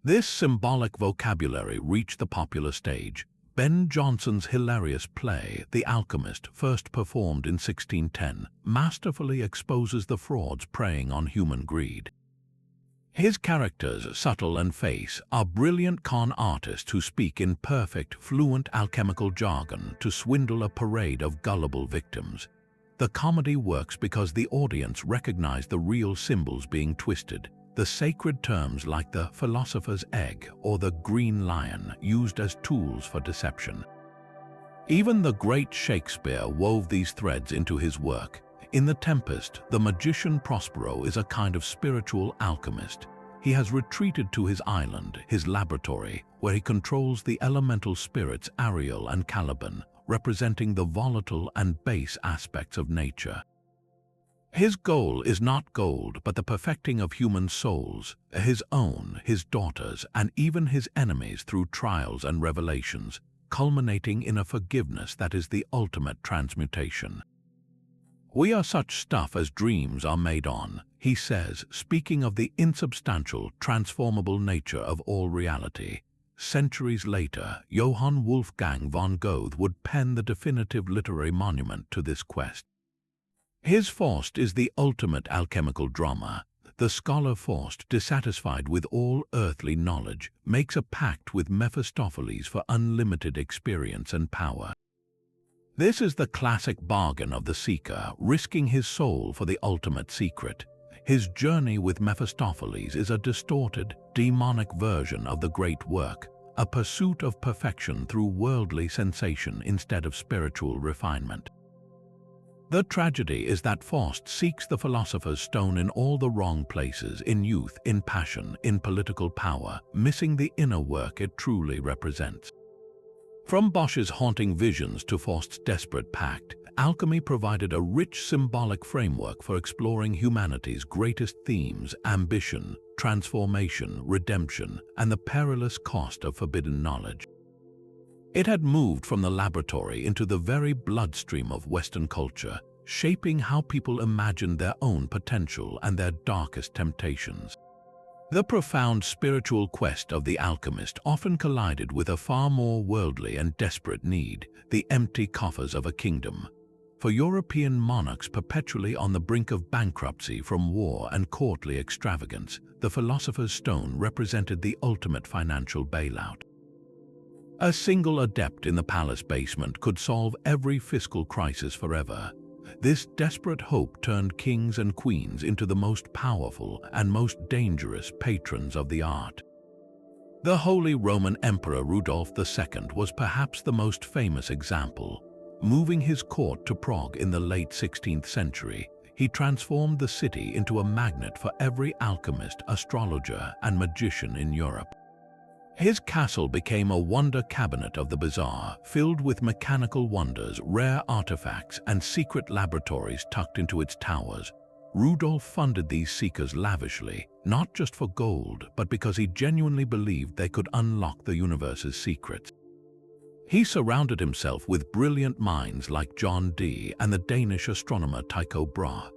This symbolic vocabulary reached the popular stage. Ben Jonson's hilarious play, The Alchemist, first performed in 1610, masterfully exposes the frauds preying on human greed. His characters, Subtle and Face, are brilliant con artists who speak in perfect, fluent alchemical jargon to swindle a parade of gullible victims. The comedy works because the audience recognize the real symbols being twisted, the sacred terms like the philosopher's egg or the green lion used as tools for deception. Even the great Shakespeare wove these threads into his work. In The Tempest, the magician Prospero is a kind of spiritual alchemist. He has retreated to his island, his laboratory, where he controls the elemental spirits Ariel and Caliban, representing the volatile and base aspects of nature. His goal is not gold, but the perfecting of human souls, his own, his daughters, and even his enemies through trials and revelations, culminating in a forgiveness that is the ultimate transmutation. "We are such stuff as dreams are made on," he says, speaking of the insubstantial, transformable nature of all reality. Centuries later, Johann Wolfgang von Goethe would pen the definitive literary monument to this quest. His Faust is the ultimate alchemical drama. The scholar Faust, dissatisfied with all earthly knowledge, makes a pact with Mephistopheles for unlimited experience and power. This is the classic bargain of the seeker, risking his soul for the ultimate secret. His journey with Mephistopheles is a distorted, demonic version of the great work, a pursuit of perfection through worldly sensation instead of spiritual refinement. The tragedy is that Faust seeks the philosopher's stone in all the wrong places, in youth, in passion, in political power, missing the inner work it truly represents. From Bosch's haunting visions to Faust's desperate pact, alchemy provided a rich symbolic framework for exploring humanity's greatest themes: ambition, transformation, redemption, and the perilous cost of forbidden knowledge. It had moved from the laboratory into the very bloodstream of Western culture, shaping how people imagined their own potential and their darkest temptations. The profound spiritual quest of the alchemist often collided with a far more worldly and desperate need: the empty coffers of a kingdom. For European monarchs perpetually on the brink of bankruptcy from war and courtly extravagance, the philosopher's stone represented the ultimate financial bailout. A single adept in the palace basement could solve every fiscal crisis forever. This desperate hope turned kings and queens into the most powerful and most dangerous patrons of the art. The Holy Roman Emperor Rudolf II was perhaps the most famous example. Moving his court to Prague in the late 16th century, he transformed the city into a magnet for every alchemist, astrologer, and magician in Europe. His castle became a wonder cabinet of the bizarre, filled with mechanical wonders, rare artifacts, and secret laboratories tucked into its towers. Rudolf funded these seekers lavishly, not just for gold, but because he genuinely believed they could unlock the universe's secrets. He surrounded himself with brilliant minds like John Dee and the Danish astronomer Tycho Brahe.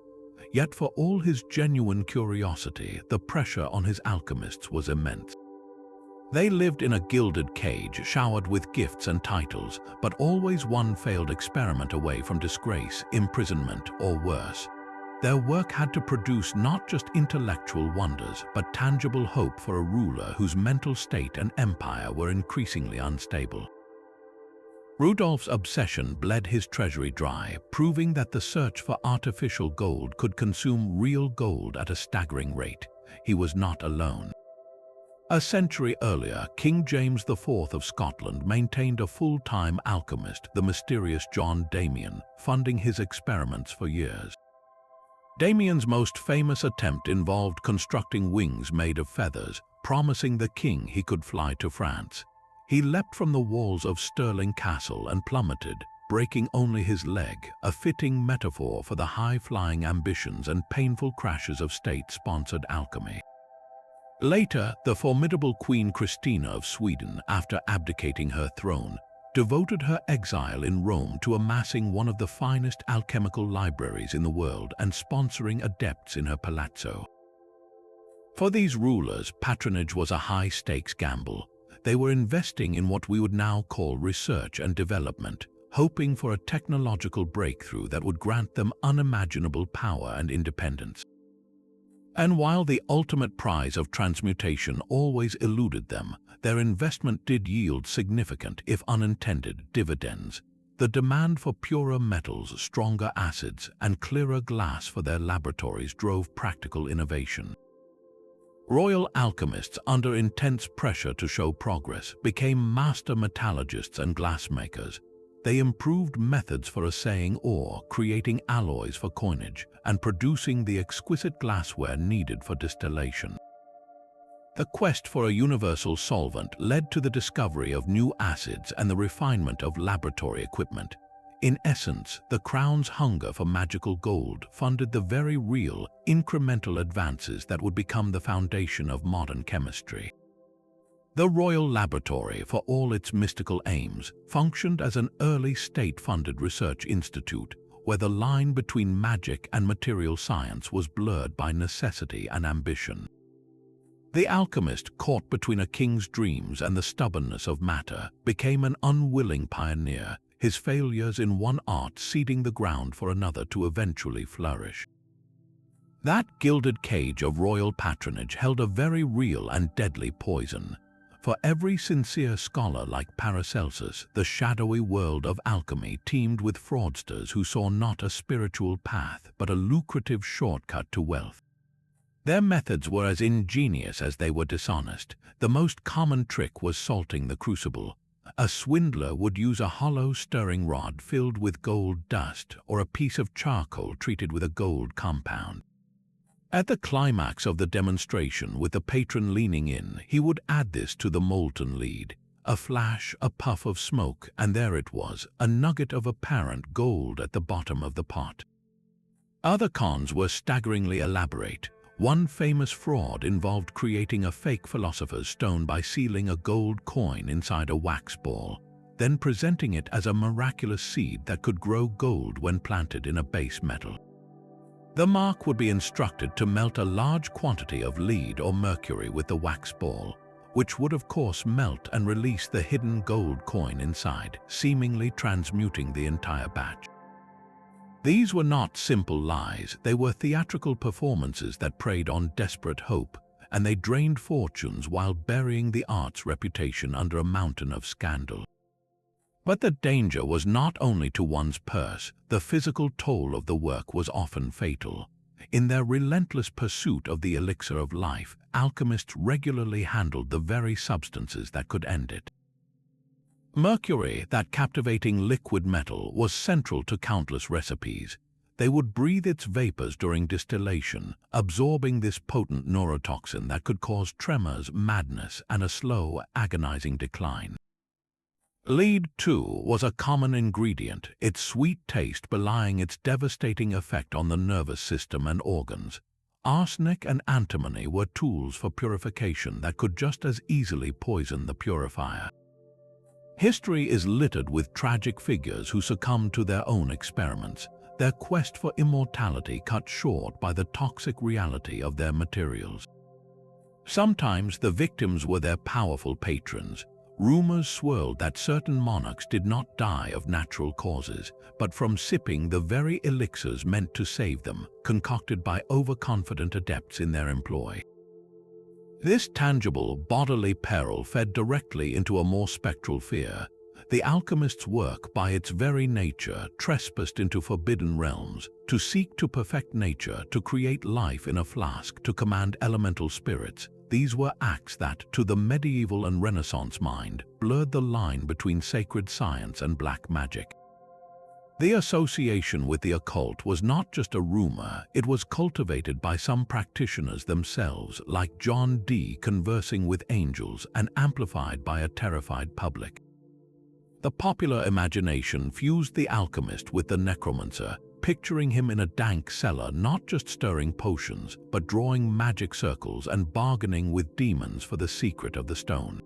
Yet for all his genuine curiosity, the pressure on his alchemists was immense. They lived in a gilded cage, showered with gifts and titles, but always one failed experiment away from disgrace, imprisonment, or worse. Their work had to produce not just intellectual wonders, but tangible hope for a ruler whose mental state and empire were increasingly unstable. Rudolf's obsession bled his treasury dry, proving that the search for artificial gold could consume real gold at a staggering rate. He was not alone. A century earlier, King James IV of Scotland maintained a full-time alchemist, the mysterious John Damian, funding his experiments for years. Damian's most famous attempt involved constructing wings made of feathers, promising the king he could fly to France. He leapt from the walls of Stirling Castle and plummeted, breaking only his leg, a fitting metaphor for the high-flying ambitions and painful crashes of state-sponsored alchemy. Later, the formidable Queen Christina of Sweden, after abdicating her throne, devoted her exile in Rome to amassing one of the finest alchemical libraries in the world and sponsoring adepts in her palazzo. For these rulers, patronage was a high-stakes gamble. They were investing in what we would now call research and development, hoping for a technological breakthrough that would grant them unimaginable power and independence. And while the ultimate prize of transmutation always eluded them, their investment did yield significant, if unintended, dividends. The demand for purer metals, stronger acids, and clearer glass for their laboratories drove practical innovation. Royal alchemists, under intense pressure to show progress, became master metallurgists and glassmakers. They improved methods for assaying ore, creating alloys for coinage, and producing the exquisite glassware needed for distillation. The quest for a universal solvent led to the discovery of new acids and the refinement of laboratory equipment. In essence, the crown's hunger for magical gold funded the very real, incremental advances that would become the foundation of modern chemistry. The Royal Laboratory, for all its mystical aims, functioned as an early state-funded research institute where the line between magic and material science was blurred by necessity and ambition. The alchemist, caught between a king's dreams and the stubbornness of matter, became an unwilling pioneer, his failures in one art seeding the ground for another to eventually flourish. That gilded cage of royal patronage held a very real and deadly poison. For every sincere scholar like Paracelsus, the shadowy world of alchemy teemed with fraudsters who saw not a spiritual path but a lucrative shortcut to wealth. Their methods were as ingenious as they were dishonest. The most common trick was salting the crucible. A swindler would use a hollow stirring rod filled with gold dust or a piece of charcoal treated with a gold compound. At the climax of the demonstration, with the patron leaning in, he would add this to the molten lead. A flash, a puff of smoke, and there it was, a nugget of apparent gold at the bottom of the pot. Other cons were staggeringly elaborate. One famous fraud involved creating a fake philosopher's stone by sealing a gold coin inside a wax ball, then presenting it as a miraculous seed that could grow gold when planted in a base metal. The mark would be instructed to melt a large quantity of lead or mercury with the wax ball, which would of course melt and release the hidden gold coin inside, seemingly transmuting the entire batch. These were not simple lies, they were theatrical performances that preyed on desperate hope, and they drained fortunes while burying the art's reputation under a mountain of scandal. But the danger was not only to one's purse. The physical toll of the work was often fatal. In their relentless pursuit of the elixir of life, alchemists regularly handled the very substances that could end it. Mercury, that captivating liquid metal, was central to countless recipes. They would breathe its vapors during distillation, absorbing this potent neurotoxin that could cause tremors, madness, and a slow, agonizing decline. Lead, too, was a common ingredient, its sweet taste belying its devastating effect on the nervous system and organs. Arsenic and antimony were tools for purification that could just as easily poison the purifier. History is littered with tragic figures who succumbed to their own experiments, their quest for immortality cut short by the toxic reality of their materials. Sometimes the victims were their powerful patrons. Rumors swirled that certain monarchs did not die of natural causes, but from sipping the very elixirs meant to save them, concocted by overconfident adepts in their employ. This tangible bodily peril fed directly into a more spectral fear. The alchemist's work, by its very nature, trespassed into forbidden realms, to seek to perfect nature, to create life in a flask, to command elemental spirits. These were acts that, to the medieval and Renaissance mind, blurred the line between sacred science and black magic. The association with the occult was not just a rumor, it was cultivated by some practitioners themselves, like John Dee conversing with angels and amplified by a terrified public. The popular imagination fused the alchemist with the necromancer, picturing him in a dank cellar not just stirring potions, but drawing magic circles and bargaining with demons for the secret of the stone.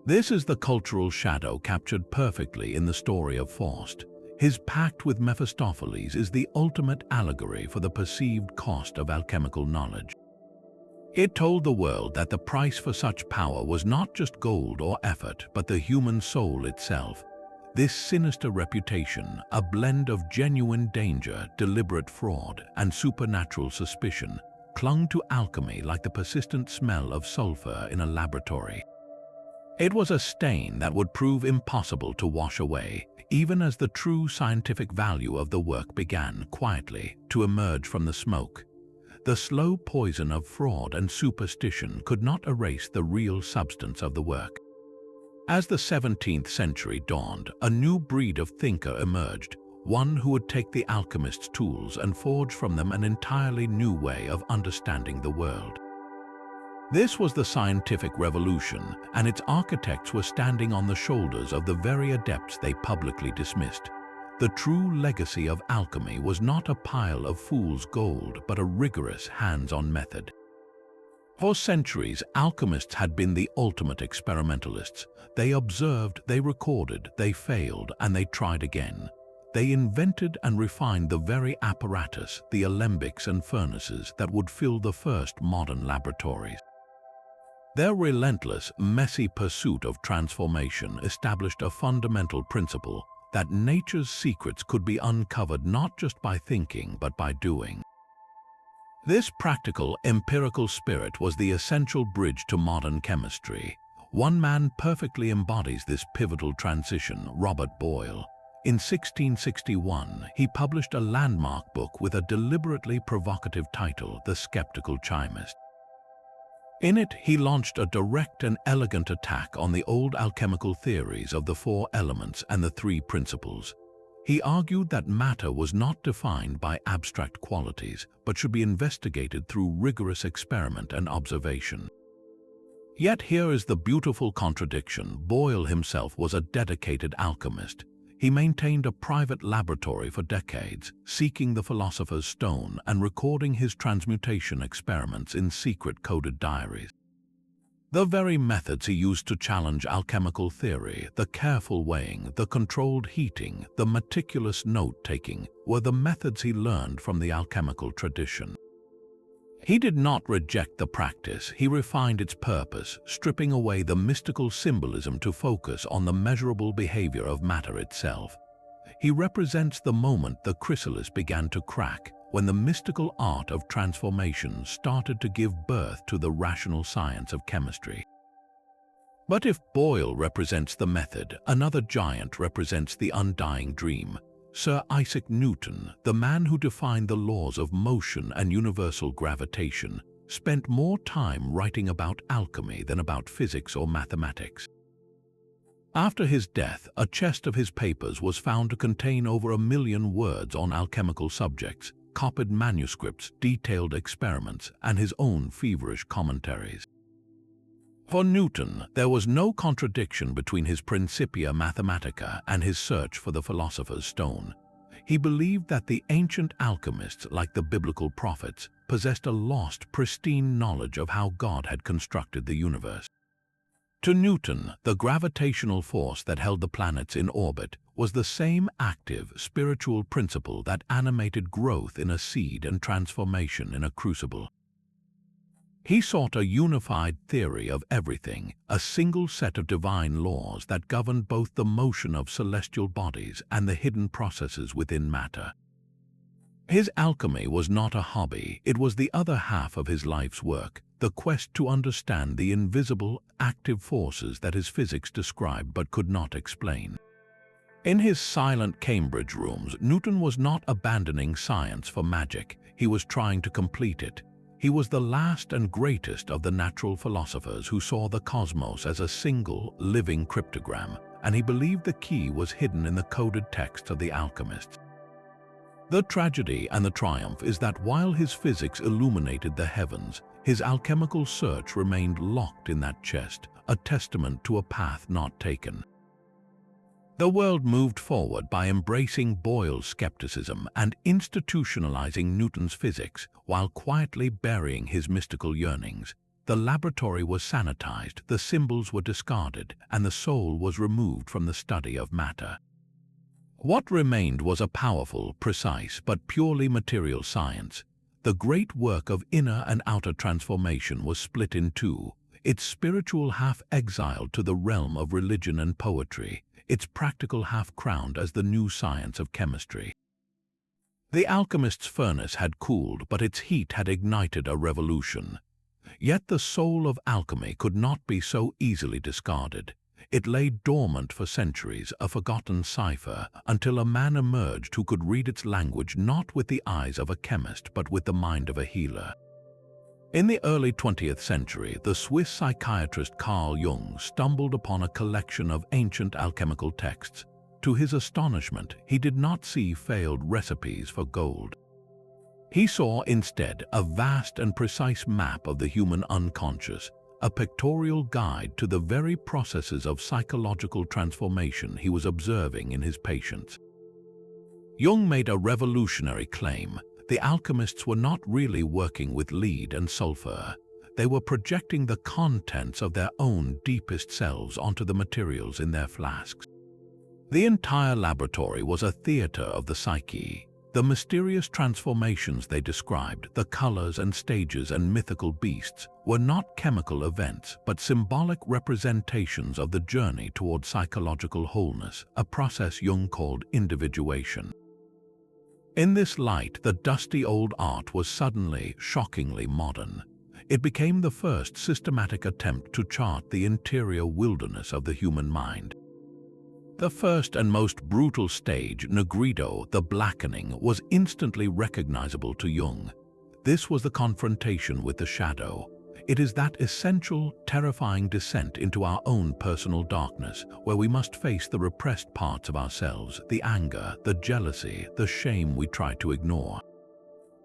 This is the cultural shadow captured perfectly in the story of Faust. His pact with Mephistopheles is the ultimate allegory for the perceived cost of alchemical knowledge. It told the world that the price for such power was not just gold or effort, but the human soul itself. This sinister reputation, a blend of genuine danger, deliberate fraud, and supernatural suspicion, clung to alchemy like the persistent smell of sulfur in a laboratory. It was a stain that would prove impossible to wash away, even as the true scientific value of the work began quietly to emerge from the smoke. The slow poison of fraud and superstition could not erase the real substance of the work. As the 17th century dawned, a new breed of thinker emerged, one who would take the alchemist's tools and forge from them an entirely new way of understanding the world. This was the scientific revolution, and its architects were standing on the shoulders of the very adepts they publicly dismissed. The true legacy of alchemy was not a pile of fool's gold, but a rigorous hands-on method. For centuries, alchemists had been the ultimate experimentalists. They observed, they recorded, they failed, and they tried again. They invented and refined the very apparatus, the alembics and furnaces that would fill the first modern laboratories. Their relentless, messy pursuit of transformation established a fundamental principle that nature's secrets could be uncovered not just by thinking, but by doing. This practical, empirical spirit was the essential bridge to modern chemistry. One man perfectly embodies this pivotal transition, Robert Boyle. In 1661, he published a landmark book with a deliberately provocative title, The Skeptical Chymist. In it, he launched a direct and elegant attack on the old alchemical theories of the four elements and the three principles. He argued that matter was not defined by abstract qualities, but should be investigated through rigorous experiment and observation. Yet here is the beautiful contradiction. Boyle himself was a dedicated alchemist. He maintained a private laboratory for decades, seeking the philosopher's stone and recording his transmutation experiments in secret coded diaries. The very methods he used to challenge alchemical theory, the careful weighing, the controlled heating, the meticulous note-taking, were the methods he learned from the alchemical tradition. He did not reject the practice, he refined its purpose, stripping away the mystical symbolism to focus on the measurable behavior of matter itself. He represents the moment the chrysalis began to crack, when the mystical art of transformation started to give birth to the rational science of chemistry. But if Boyle represents the method, another giant represents the undying dream. Sir Isaac Newton, the man who defined the laws of motion and universal gravitation, spent more time writing about alchemy than about physics or mathematics. After his death, a chest of his papers was found to contain over 1 million words on alchemical subjects, copied manuscripts, detailed experiments, and his own feverish commentaries. For Newton, there was no contradiction between his Principia Mathematica and his search for the philosopher's stone. He believed that the ancient alchemists, like the biblical prophets, possessed a lost, pristine knowledge of how God had constructed the universe. To Newton, the gravitational force that held the planets in orbit was the same active, spiritual principle that animated growth in a seed and transformation in a crucible. He sought a unified theory of everything, a single set of divine laws that governed both the motion of celestial bodies and the hidden processes within matter. His alchemy was not a hobby, it was the other half of his life's work, the quest to understand the invisible, active forces that his physics described but could not explain. In his silent Cambridge rooms, Newton was not abandoning science for magic, he was trying to complete it. He was the last and greatest of the natural philosophers who saw the cosmos as a single, living cryptogram, and he believed the key was hidden in the coded text of the alchemists. The tragedy and the triumph is that while his physics illuminated the heavens, his alchemical search remained locked in that chest, a testament to a path not taken. The world moved forward by embracing Boyle's skepticism and institutionalizing Newton's physics, while quietly burying his mystical yearnings. The laboratory was sanitized, the symbols were discarded, and the soul was removed from the study of matter. What remained was a powerful, precise, but purely material science. the great work of inner and outer transformation was split in two, its spiritual half exiled to the realm of religion and poetry, its practical half crowned as the new science of chemistry. The alchemist's furnace had cooled, but its heat had ignited a revolution. Yet the soul of alchemy could not be so easily discarded. It lay dormant for centuries, a forgotten cipher, until a man emerged who could read its language not with the eyes of a chemist but with the mind of a healer. In the early 20th century, the Swiss psychiatrist Carl Jung stumbled upon a collection of ancient alchemical texts. To his astonishment, he did not see failed recipes for gold. He saw instead a vast and precise map of the human unconscious, a pictorial guide to the very processes of psychological transformation he was observing in his patients. Jung made a revolutionary claim. The alchemists were not really working with lead and sulfur. They were projecting the contents of their own deepest selves onto the materials in their flasks. The entire laboratory was a theater of the psyche. The mysterious transformations they described, the colors and stages and mythical beasts, were not chemical events but symbolic representations of the journey toward psychological wholeness, a process Jung called individuation. In this light, the dusty old art was suddenly, shockingly modern. It became the first systematic attempt to chart the interior wilderness of the human mind. The first and most brutal stage, Negrido, the blackening, was instantly recognizable to Jung. This was the confrontation with the shadow. It is that essential, terrifying descent into our own personal darkness, where we must face the repressed parts of ourselves, the anger, the jealousy, the shame we try to ignore.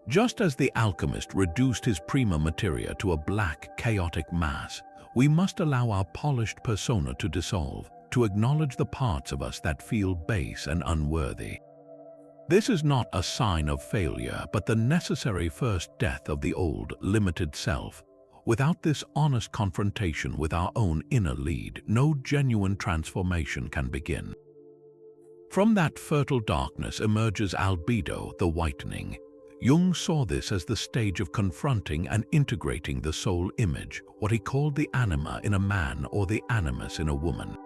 Just as the alchemist reduced his prima materia to a black, chaotic mass, we must allow our polished persona to dissolve, to acknowledge the parts of us that feel base and unworthy. This is not a sign of failure, but the necessary first death of the old, limited self. Without this honest confrontation with our own inner lead, no genuine transformation can begin. From that fertile darkness emerges albedo, the whitening. Jung saw this as the stage of confronting and integrating the soul image, what he called the anima in a man or the animus in a woman.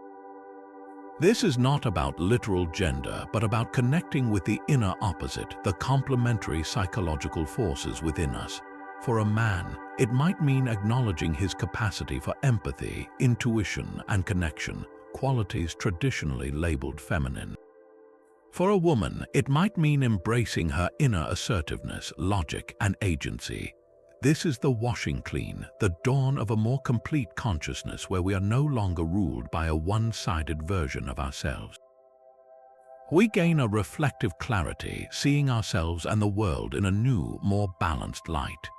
This is not about literal gender, but about connecting with the inner opposite, the complementary psychological forces within us. For a man, it might mean acknowledging his capacity for empathy, intuition, and connection, qualities traditionally labeled feminine. For a woman, it might mean embracing her inner assertiveness, logic, and agency. This is the washing clean, the dawn of a more complete consciousness where we are no longer ruled by a one-sided version of ourselves. We gain a reflective clarity, seeing ourselves and the world in a new, more balanced light.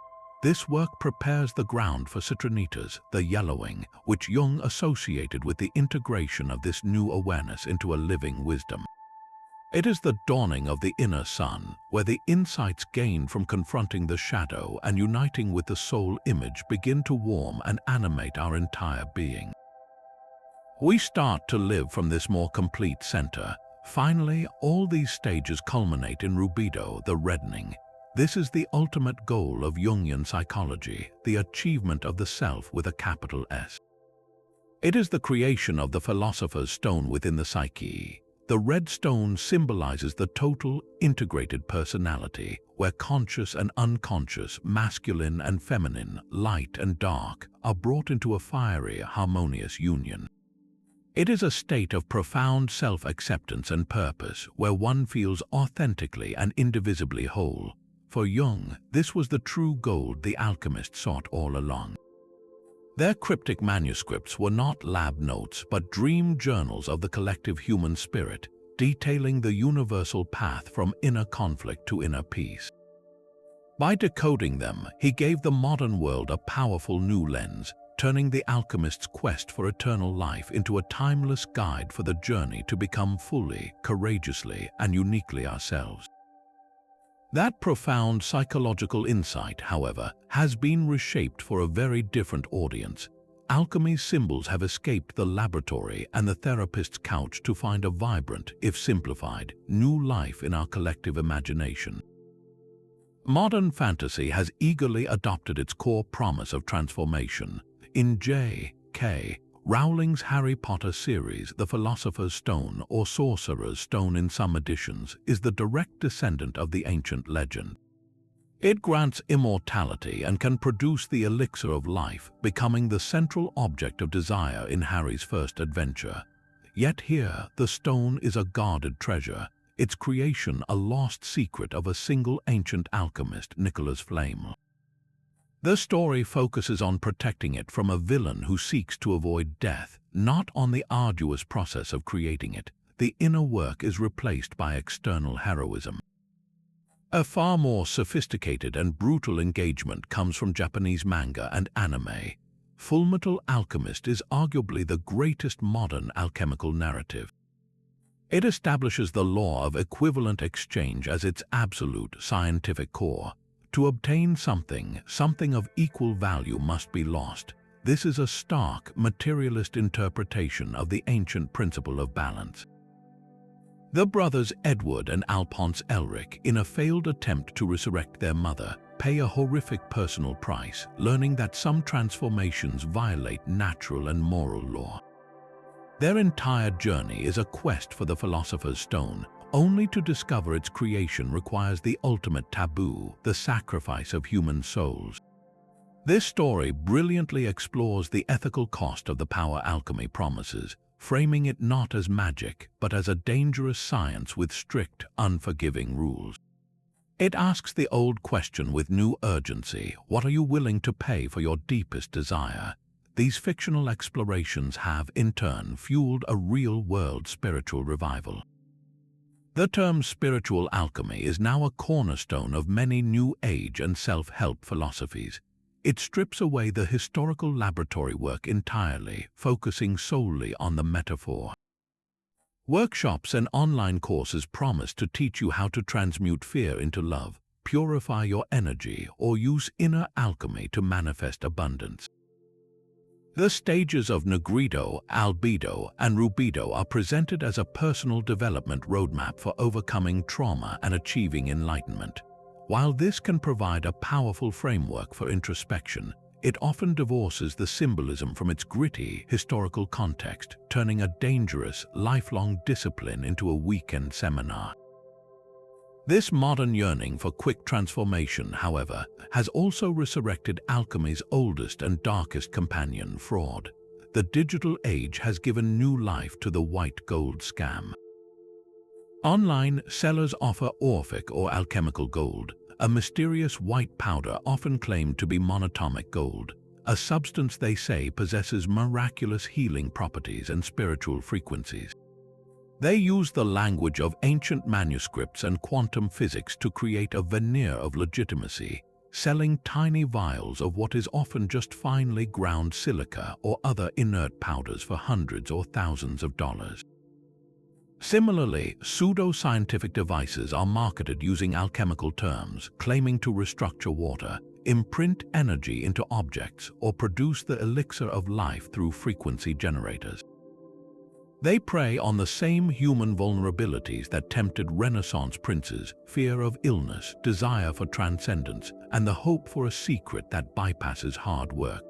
This work prepares the ground for citrinitas, the yellowing, which Jung associated with the integration of this new awareness into a living wisdom. It is the dawning of the inner sun, where the insights gained from confronting the shadow and uniting with the soul image begin to warm and animate our entire being. We start to live from this more complete center. Finally, all these stages culminate in rubedo, the reddening. This is the ultimate goal of Jungian psychology, the achievement of the self with a capital S. It is the creation of the philosopher's stone within the psyche. The red stone symbolizes the total, integrated personality, where conscious and unconscious, masculine and feminine, light and dark, are brought into a fiery, harmonious union. It is a state of profound self-acceptance and purpose, where one feels authentically and indivisibly whole. For Jung, this was the true gold the alchemist sought all along. Their cryptic manuscripts were not lab notes but dream journals of the collective human spirit, detailing the universal path from inner conflict to inner peace. By decoding them, he gave the modern world a powerful new lens, turning the alchemist's quest for eternal life into a timeless guide for the journey to become fully, courageously, and uniquely ourselves. That profound psychological insight, however, has been reshaped for a very different audience. Alchemy's symbols have escaped the laboratory and the therapist's couch to find a vibrant, if simplified, new life in our collective imagination. Modern fantasy has eagerly adopted its core promise of transformation. In J.K. Rowling's Harry Potter series, the Philosopher's Stone, or Sorcerer's Stone in some editions, is the direct descendant of the ancient legend. It grants immortality and can produce the elixir of life, becoming the central object of desire in Harry's first adventure. Yet here, the stone is a guarded treasure, its creation a lost secret of a single ancient alchemist, Nicholas Flamel. The story focuses on protecting it from a villain who seeks to avoid death, not on the arduous process of creating it. The inner work is replaced by external heroism. A far more sophisticated and brutal engagement comes from Japanese manga and anime. Fullmetal Alchemist is arguably the greatest modern alchemical narrative. It establishes the law of equivalent exchange as its absolute scientific core. To obtain something of equal value must be lost. This is a stark, materialist interpretation of the ancient principle of balance. The brothers Edward and Alphonse Elric, in a failed attempt to resurrect their mother, pay a horrific personal price, learning that some transformations violate natural and moral law. Their entire journey is a quest for the Philosopher's Stone, only to discover its creation requires the ultimate taboo, the sacrifice of human souls. This story brilliantly explores the ethical cost of the power alchemy promises, framing it not as magic, but as a dangerous science with strict, unforgiving rules. It asks the old question with new urgency: what are you willing to pay for your deepest desire? These fictional explorations have, in turn, fueled a real-world spiritual revival. The term spiritual alchemy is now a cornerstone of many New Age and self-help philosophies. It strips away the historical laboratory work entirely, focusing solely on the metaphor. Workshops and online courses promise to teach you how to transmute fear into love, purify your energy, or use inner alchemy to manifest abundance. The stages of Nigredo, Albedo, and Rubedo are presented as a personal development roadmap for overcoming trauma and achieving enlightenment. While this can provide a powerful framework for introspection, it often divorces the symbolism from its gritty, historical context, turning a dangerous, lifelong discipline into a weekend seminar. This modern yearning for quick transformation, however, has also resurrected alchemy's oldest and darkest companion, fraud. The digital age has given new life to the white gold scam. Online, sellers offer orphic or alchemical gold, a mysterious white powder often claimed to be monatomic gold, a substance they say possesses miraculous healing properties and spiritual frequencies. They use the language of ancient manuscripts and quantum physics to create a veneer of legitimacy, selling tiny vials of what is often just finely ground silica or other inert powders for hundreds or thousands of dollars. Similarly, pseudo-scientific devices are marketed using alchemical terms, claiming to restructure water, imprint energy into objects, or produce the elixir of life through frequency generators. They prey on the same human vulnerabilities that tempted Renaissance princes: fear of illness, desire for transcendence, and the hope for a secret that bypasses hard work.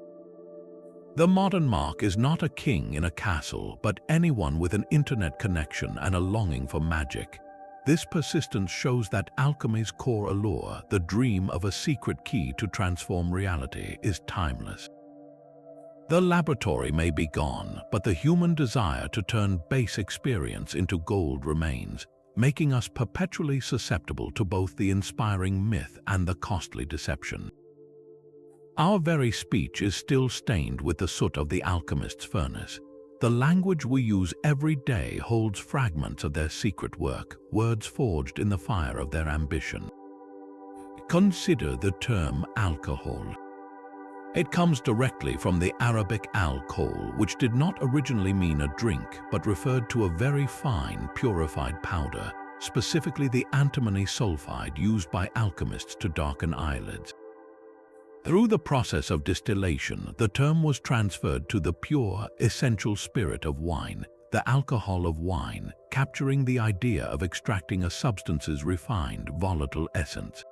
The modern monk is not a king in a castle, but anyone with an internet connection and a longing for magic. This persistence shows that alchemy's core allure, the dream of a secret key to transform reality, is timeless. The laboratory may be gone, but the human desire to turn base experience into gold remains, making us perpetually susceptible to both the inspiring myth and the costly deception. Our very speech is still stained with the soot of the alchemist's furnace. The language we use every day holds fragments of their secret work, words forged in the fire of their ambition. Consider the term alcohol. It comes directly from the Arabic al-Kohl, which did not originally mean a drink, but referred to a very fine, purified powder, specifically the antimony sulfide used by alchemists to darken eyelids. Through the process of distillation, the term was transferred to the pure, essential spirit of wine, the alcohol of wine, capturing the idea of extracting a substance's refined, volatile essence.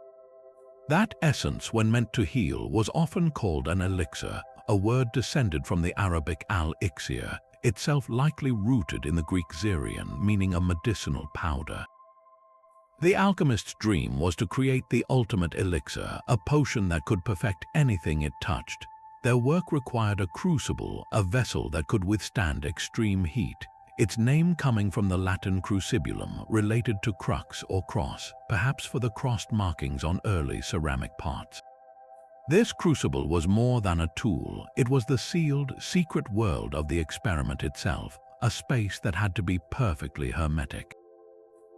That essence, when meant to heal, was often called an elixir, a word descended from the Arabic al-iksir, itself likely rooted in the Greek xerion, meaning a medicinal powder. The alchemist's dream was to create the ultimate elixir, a potion that could perfect anything it touched. Their work required a crucible, a vessel that could withstand extreme heat, its name coming from the Latin crucibulum, related to crux or cross, perhaps for the crossed markings on early ceramic pots. This crucible was more than a tool. It was the sealed, secret world of the experiment itself, a space that had to be perfectly hermetic.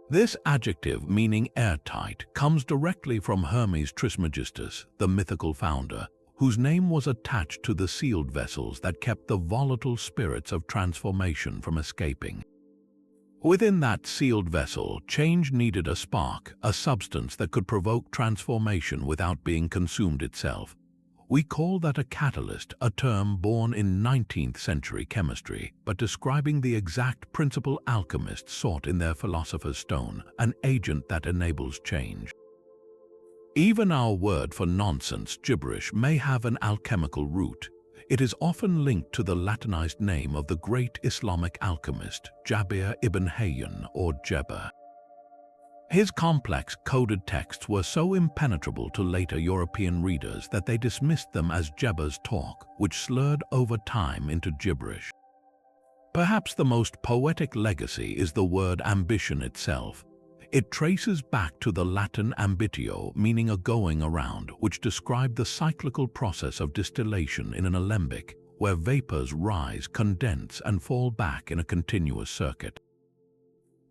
This adjective, meaning airtight, comes directly from Hermes Trismegistus, the mythical founder, whose name was attached to the sealed vessels that kept the volatile spirits of transformation from escaping. Within that sealed vessel, change needed a spark, a substance that could provoke transformation without being consumed itself. We call that a catalyst, a term born in 19th century chemistry, but describing the exact principle alchemists sought in their philosopher's stone, an agent that enables change. Even our word for nonsense, gibberish, may have an alchemical root. It is often linked to the Latinized name of the great Islamic alchemist, Jabir ibn Hayyan, or Geber. His complex, coded texts were so impenetrable to later European readers that they dismissed them as Geber's talk, which slurred over time into gibberish. Perhaps the most poetic legacy is the word ambition itself. It traces back to the Latin ambitio, meaning a going around, which described the cyclical process of distillation in an alembic, where vapors rise, condense, and fall back in a continuous circuit.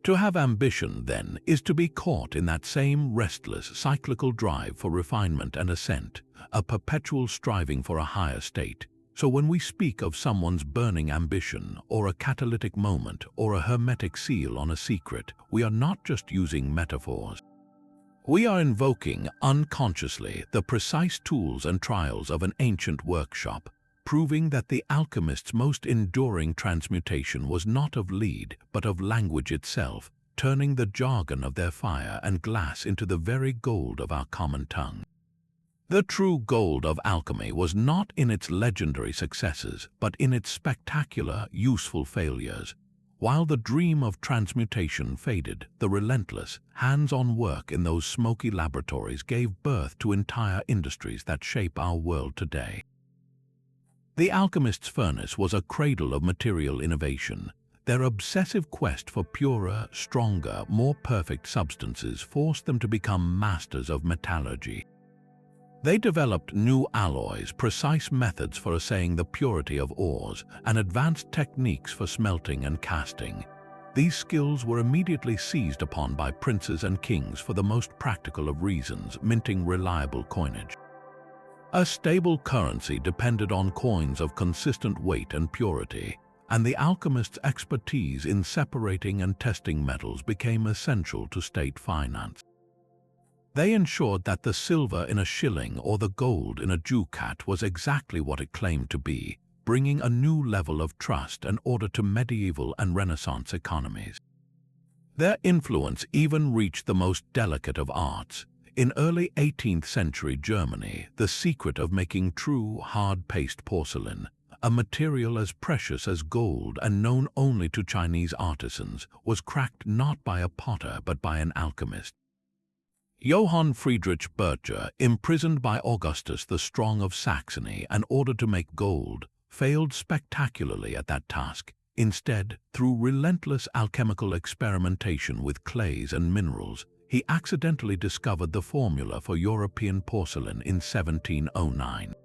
To have ambition, then, is to be caught in that same restless, cyclical drive for refinement and ascent, a perpetual striving for a higher state. So when we speak of someone's burning ambition, or a catalytic moment, or a hermetic seal on a secret, we are not just using metaphors. We are invoking, unconsciously, the precise tools and trials of an ancient workshop, proving that the alchemist's most enduring transmutation was not of lead, but of language itself, turning the jargon of their fire and glass into the very gold of our common tongue. The true gold of alchemy was not in its legendary successes, but in its spectacular, useful failures. While the dream of transmutation faded, the relentless, hands-on work in those smoky laboratories gave birth to entire industries that shape our world today. The alchemist's furnace was a cradle of material innovation. Their obsessive quest for purer, stronger, more perfect substances forced them to become masters of metallurgy. They developed new alloys, precise methods for assaying the purity of ores, and advanced techniques for smelting and casting. These skills were immediately seized upon by princes and kings for the most practical of reasons, minting reliable coinage. A stable currency depended on coins of consistent weight and purity, and the alchemist's expertise in separating and testing metals became essential to state finance. They ensured that the silver in a shilling or the gold in a ducat was exactly what it claimed to be, bringing a new level of trust and order to medieval and Renaissance economies. Their influence even reached the most delicate of arts. In early 18th century Germany, the secret of making true, hard-paste porcelain, a material as precious as gold and known only to Chinese artisans, was cracked not by a potter but by an alchemist. Johann Friedrich Bircher, imprisoned by Augustus the Strong of Saxony and ordered to make gold, failed spectacularly at that task. Instead, through relentless alchemical experimentation with clays and minerals, he accidentally discovered the formula for European porcelain in 1709.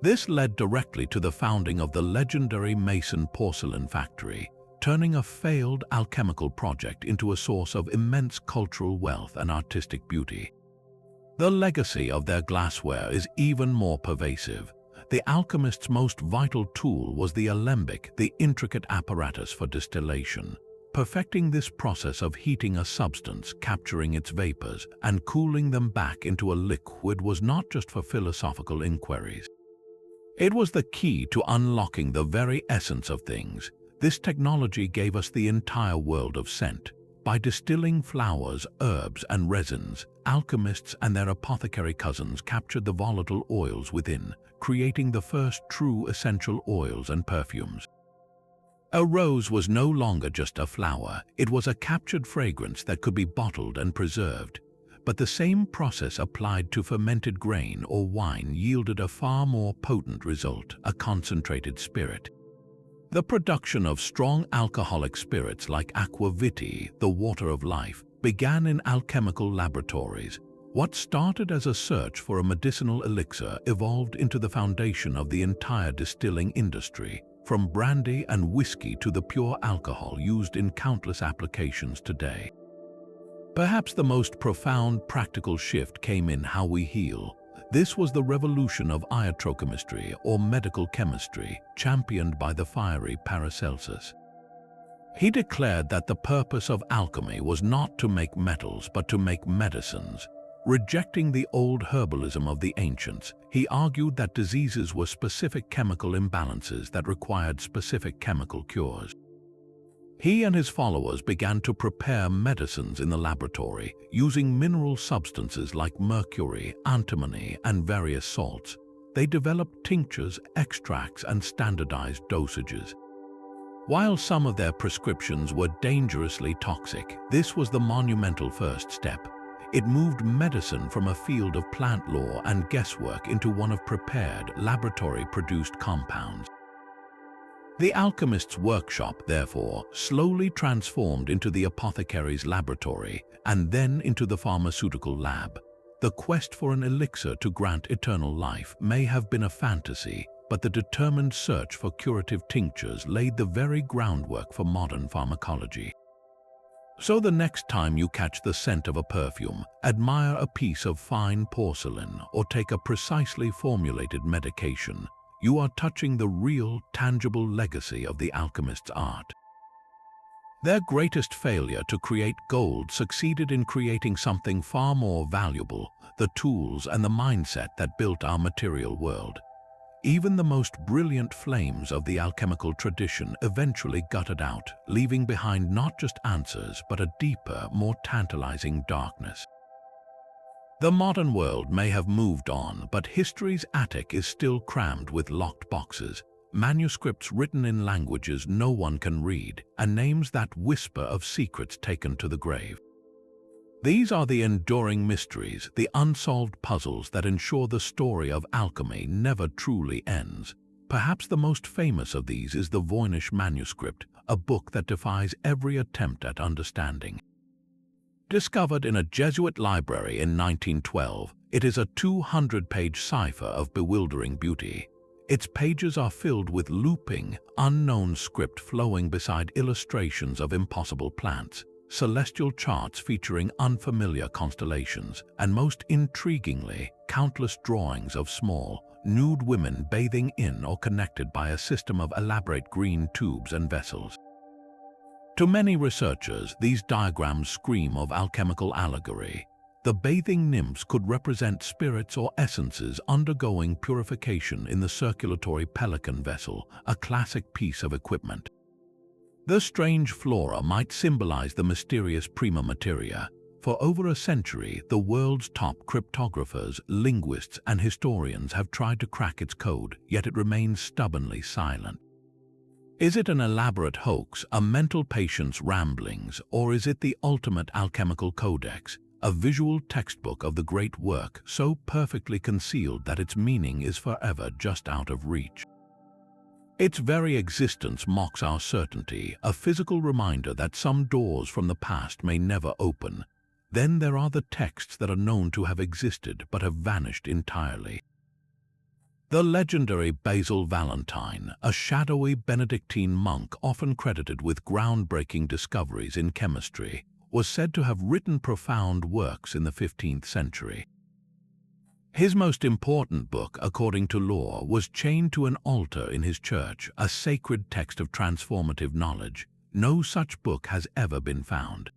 This led directly to the founding of the legendary Mason porcelain factory, turning a failed alchemical project into a source of immense cultural wealth and artistic beauty. The legacy of their glassware is even more pervasive. The alchemist's most vital tool was the alembic, the intricate apparatus for distillation. Perfecting this process of heating a substance, capturing its vapors, and cooling them back into a liquid was not just for philosophical inquiries. It was the key to unlocking the very essence of things. This technology gave us the entire world of scent, By distilling flowers, herbs, and resins, alchemists and their apothecary cousins captured the volatile oils within, creating the first true essential oils and perfumes. A rose was no longer just a flower, it was a captured fragrance that could be bottled and preserved. But the same process applied to fermented grain or wine yielded a far more potent result, a concentrated spirit. The production of strong alcoholic spirits like aqua vitae, the water of life, began in alchemical laboratories. What started as a search for a medicinal elixir evolved into the foundation of the entire distilling industry, from brandy and whiskey to the pure alcohol used in countless applications today. Perhaps the most profound practical shift came in how we heal. This was the revolution of iatrochemistry, or medical chemistry, championed by the fiery Paracelsus. He declared that the purpose of alchemy was not to make metals but to make medicines. Rejecting the old herbalism of the ancients, he argued that diseases were specific chemical imbalances that required specific chemical cures. He and his followers began to prepare medicines in the laboratory, using mineral substances like mercury, antimony, and various salts. They developed tinctures, extracts, and standardized dosages. While some of their prescriptions were dangerously toxic, this was the monumental first step. It moved medicine from a field of plant lore and guesswork into one of prepared, laboratory-produced compounds. The alchemist's workshop, therefore, slowly transformed into the apothecary's laboratory and then into the pharmaceutical lab. The quest for an elixir to grant eternal life may have been a fantasy, but the determined search for curative tinctures laid the very groundwork for modern pharmacology. So the next time you catch the scent of a perfume, admire a piece of fine porcelain, or take a precisely formulated medication, you are touching the real, tangible legacy of the alchemist's art. Their greatest failure to create gold succeeded in creating something far more valuable, the tools and the mindset that built our material world. Even the most brilliant flames of the alchemical tradition eventually guttered out, leaving behind not just answers but a deeper, more tantalizing darkness. The modern world may have moved on, but history's attic is still crammed with locked boxes, manuscripts written in languages no one can read, and names that whisper of secrets taken to the grave. These are the enduring mysteries, the unsolved puzzles that ensure the story of alchemy never truly ends. Perhaps the most famous of these is the Voynich manuscript, a book that defies every attempt at understanding. Discovered in a Jesuit library in 1912, it is a 200-page cipher of bewildering beauty. Its pages are filled with looping, unknown script flowing beside illustrations of impossible plants, celestial charts featuring unfamiliar constellations, and most intriguingly, countless drawings of small, nude women bathing in or connected by a system of elaborate green tubes and vessels. To many researchers, these diagrams scream of alchemical allegory. The bathing nymphs could represent spirits or essences undergoing purification in the circulatory pelican vessel, a classic piece of equipment. The strange flora might symbolize the mysterious prima materia. For over a century, the world's top cryptographers, linguists, and historians have tried to crack its code, yet it remains stubbornly silent. Is it an elaborate hoax, a mental patient's ramblings, or is it the ultimate alchemical codex, a visual textbook of the great work so perfectly concealed that its meaning is forever just out of reach? Its very existence mocks our certainty, a physical reminder that some doors from the past may never open. Then there are the texts that are known to have existed but have vanished entirely. The legendary Basil Valentine, a shadowy Benedictine monk often credited with groundbreaking discoveries in chemistry, was said to have written profound works in the 15th century. His most important book, according to lore, was chained to an altar in his church, a sacred text of transformative knowledge. No such book has ever been found.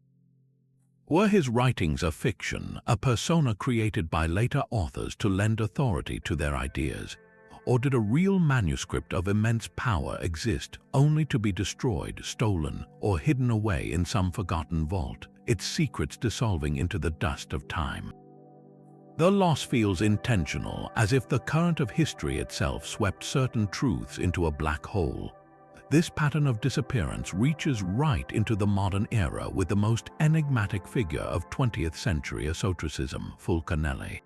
Were his writings a fiction, a persona created by later authors to lend authority to their ideas? or did a real manuscript of immense power exist only to be destroyed, stolen, or hidden away in some forgotten vault, its secrets dissolving into the dust of time? The loss feels intentional, as if the current of history itself swept certain truths into a black hole. This pattern of disappearance reaches right into the modern era with the most enigmatic figure of 20th century esotericism, Fulcanelli.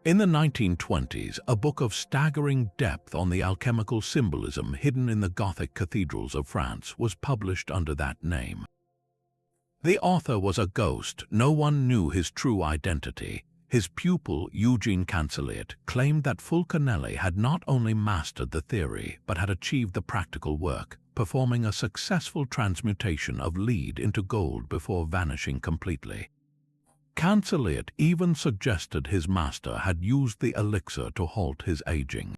In the 1920s, a book of staggering depth on the alchemical symbolism hidden in the Gothic cathedrals of France was published under that name. The author was a ghost. No one knew his true identity. His pupil, Eugene Cancelliere, claimed that Fulcanelli had not only mastered the theory but had achieved the practical work, performing a successful transmutation of lead into gold before vanishing completely. Cancelliere even suggested his master had used the elixir to halt his aging.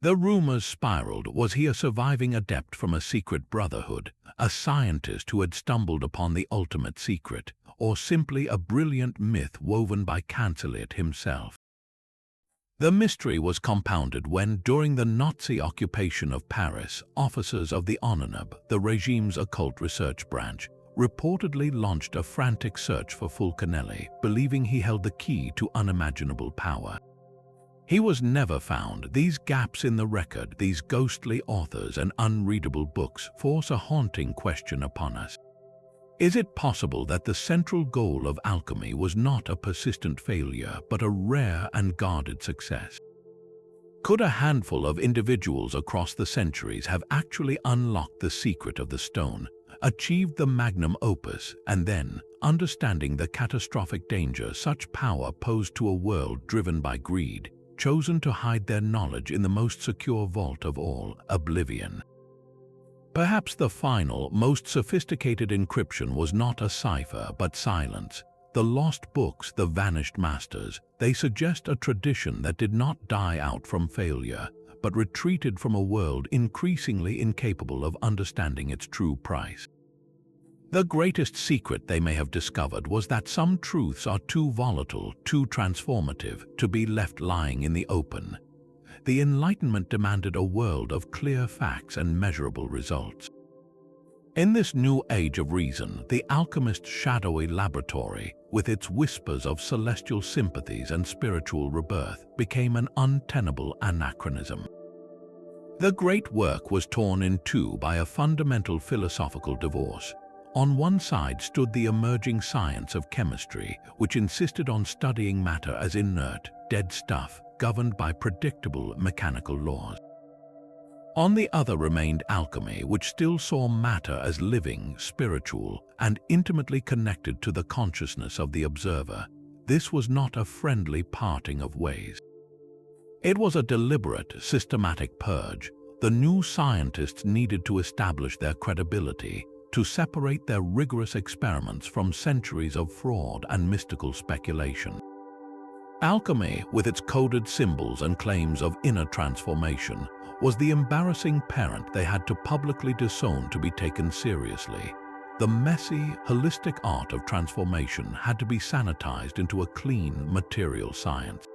The rumors spiraled. Was he a surviving adept from a secret brotherhood, a scientist who had stumbled upon the ultimate secret, or simply a brilliant myth woven by Cancelliere himself? The mystery was compounded when, during the Nazi occupation of Paris, officers of the ONUNAB, the regime's occult research branch, reportedly launched a frantic search for Fulcanelli, believing he held the key to unimaginable power. He was never found. These gaps in the record, these ghostly authors and unreadable books, force a haunting question upon us. Is it possible that the central goal of alchemy was not a persistent failure, but a rare and guarded success? Could a handful of individuals across the centuries have actually unlocked the secret of the stone, achieved the magnum opus, and then, understanding the catastrophic danger such power posed to a world driven by greed, chosen to hide their knowledge in the most secure vault of all, oblivion? Perhaps the final, most sophisticated encryption was not a cipher but silence. The lost books, the vanished masters, they suggest a tradition that did not die out from failure, but retreated from a world increasingly incapable of understanding its true price. The greatest secret they may have discovered was that some truths are too volatile, too transformative, to be left lying in the open. The Enlightenment demanded a world of clear facts and measurable results. In this new age of reason, the alchemist's shadowy laboratory, with its whispers of celestial sympathies and spiritual rebirth, became an untenable anachronism. The great work was torn in two by a fundamental philosophical divorce. On one side stood the emerging science of chemistry, which insisted on studying matter as inert, dead stuff, governed by predictable mechanical laws. On the other remained alchemy, which still saw matter as living, spiritual, and intimately connected to the consciousness of the observer. This was not a friendly parting of ways. It was a deliberate, systematic purge. The new scientists needed to establish their credibility, to separate their rigorous experiments from centuries of fraud and mystical speculation. Alchemy, with its coded symbols and claims of inner transformation, was the embarrassing parent they had to publicly disown to be taken seriously. The messy, holistic art of transformation had to be sanitized into a clean, material science.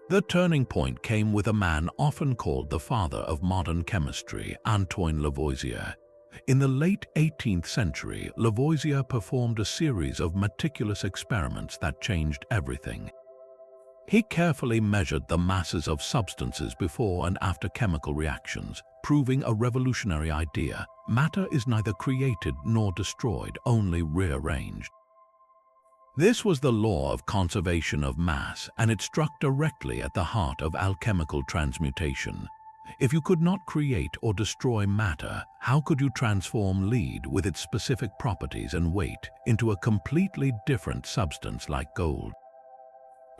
The turning point came with a man often called the father of modern chemistry, Antoine Lavoisier. In the late 18th century, Lavoisier performed a series of meticulous experiments that changed everything. He carefully measured the masses of substances before and after chemical reactions, proving a revolutionary idea: matter is neither created nor destroyed, only rearranged. This was the law of conservation of mass, and it struck directly at the heart of alchemical transmutation. If you could not create or destroy matter, how could you transform lead with its specific properties and weight into a completely different substance like gold?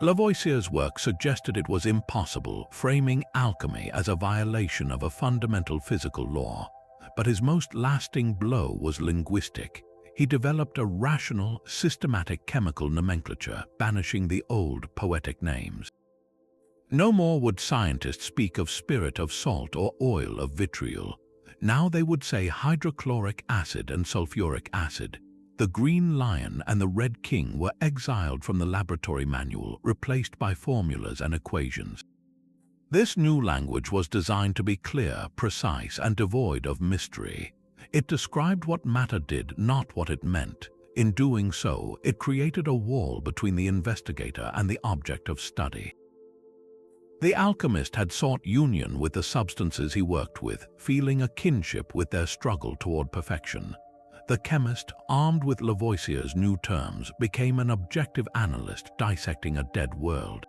Lavoisier's work suggested it was impossible, framing alchemy as a violation of a fundamental physical law. But his most lasting blow was linguistic. He developed a rational, systematic chemical nomenclature, banishing the old poetic names. No more would scientists speak of spirit of salt or oil of vitriol. Now they would say hydrochloric acid and sulfuric acid. The green lion and the red king were exiled from the laboratory manual, replaced by formulas and equations. This new language was designed to be clear, precise, and devoid of mystery. It described what matter did, not what it meant. In doing so, it created a wall between the investigator and the object of study. The alchemist had sought union with the substances he worked with, feeling a kinship with their struggle toward perfection. The chemist, armed with Lavoisier's new terms, became an objective analyst dissecting a dead world.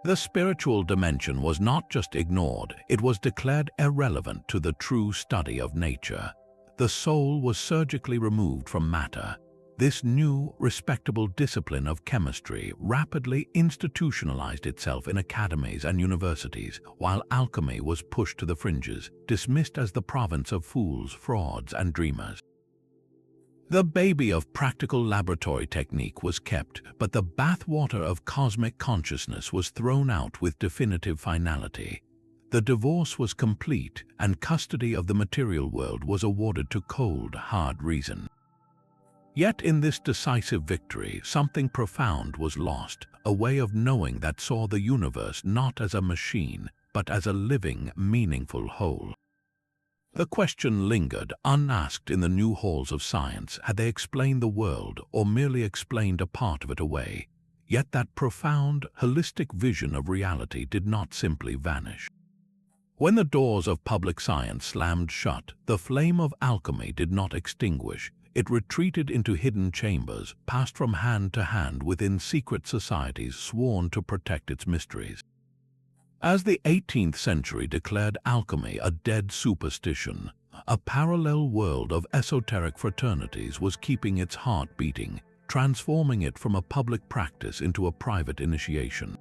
The spiritual dimension was not just ignored, it was declared irrelevant to the true study of nature. The soul was surgically removed from matter. This new, respectable discipline of chemistry rapidly institutionalized itself in academies and universities, while alchemy was pushed to the fringes, dismissed as the province of fools, frauds, and dreamers. The baby of practical laboratory technique was kept, but the bathwater of cosmic consciousness was thrown out with definitive finality. The divorce was complete, and custody of the material world was awarded to cold, hard reason. Yet in this decisive victory, something profound was lost, a way of knowing that saw the universe not as a machine, but as a living, meaningful whole. The question lingered, unasked in the new halls of science: had they explained the world or merely explained a part of it away? Yet that profound, holistic vision of reality did not simply vanish. When the doors of public science slammed shut, the flame of alchemy did not extinguish. It retreated into hidden chambers, passed from hand to hand within secret societies sworn to protect its mysteries. As the 18th century declared alchemy a dead superstition, a parallel world of esoteric fraternities was keeping its heart beating, transforming it from a public practice into a private initiation.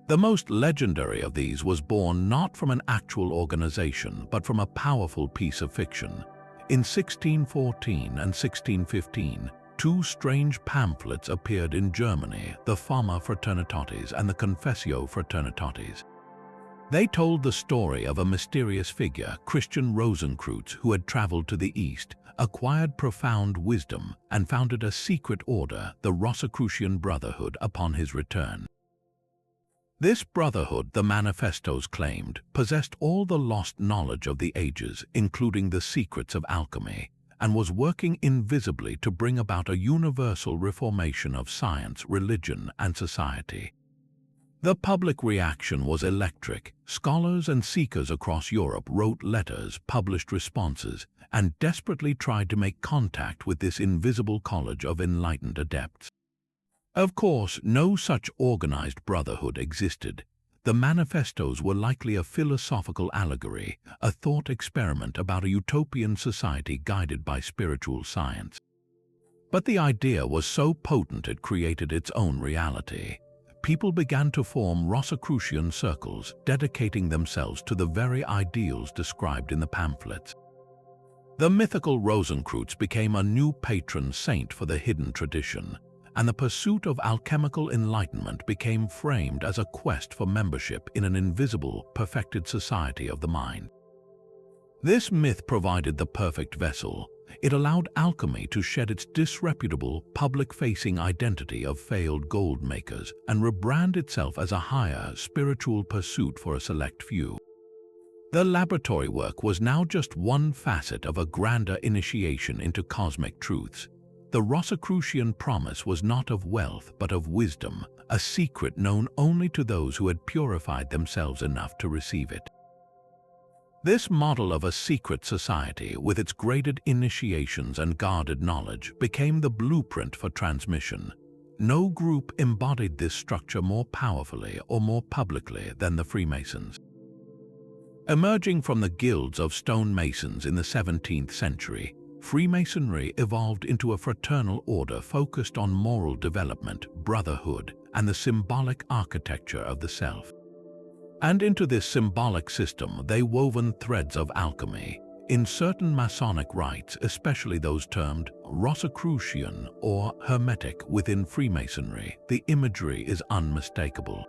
The most legendary of these was born not from an actual organization, but from a powerful piece of fiction. In 1614 and 1615, two strange pamphlets appeared in Germany, the Fama Fraternitatis and the Confessio Fraternitatis. They told the story of a mysterious figure, Christian Rosenkreutz, who had traveled to the East, acquired profound wisdom, and founded a secret order, the Rosicrucian Brotherhood, upon his return. This brotherhood, the manifestos claimed, possessed all the lost knowledge of the ages, including the secrets of alchemy, and was working invisibly to bring about a universal reformation of science, religion, and society. The public reaction was electric. Scholars and seekers across Europe wrote letters, published responses, and desperately tried to make contact with this invisible college of enlightened adepts. Of course, no such organized brotherhood existed. The manifestos were likely a philosophical allegory, a thought experiment about a utopian society guided by spiritual science. But the idea was so potent it created its own reality. People began to form Rosicrucian circles, dedicating themselves to the very ideals described in the pamphlets. The mythical Rosenkreutz became a new patron saint for the hidden tradition, and the pursuit of alchemical enlightenment became framed as a quest for membership in an invisible, perfected society of the mind. This myth provided the perfect vessel. It allowed alchemy to shed its disreputable, public-facing identity of failed gold makers and rebrand itself as a higher, spiritual pursuit for a select few. The laboratory work was now just one facet of a grander initiation into cosmic truths. The Rosicrucian promise was not of wealth but of wisdom, a secret known only to those who had purified themselves enough to receive it. This model of a secret society, with its graded initiations and guarded knowledge, became the blueprint for transmission. No group embodied this structure more powerfully or more publicly than the Freemasons. Emerging from the guilds of stonemasons in the 17th century, Freemasonry evolved into a fraternal order focused on moral development, brotherhood, and the symbolic architecture of the self. And into this symbolic system they woven threads of alchemy. In certain Masonic rites, especially those termed Rosicrucian or Hermetic within Freemasonry, the imagery is unmistakable.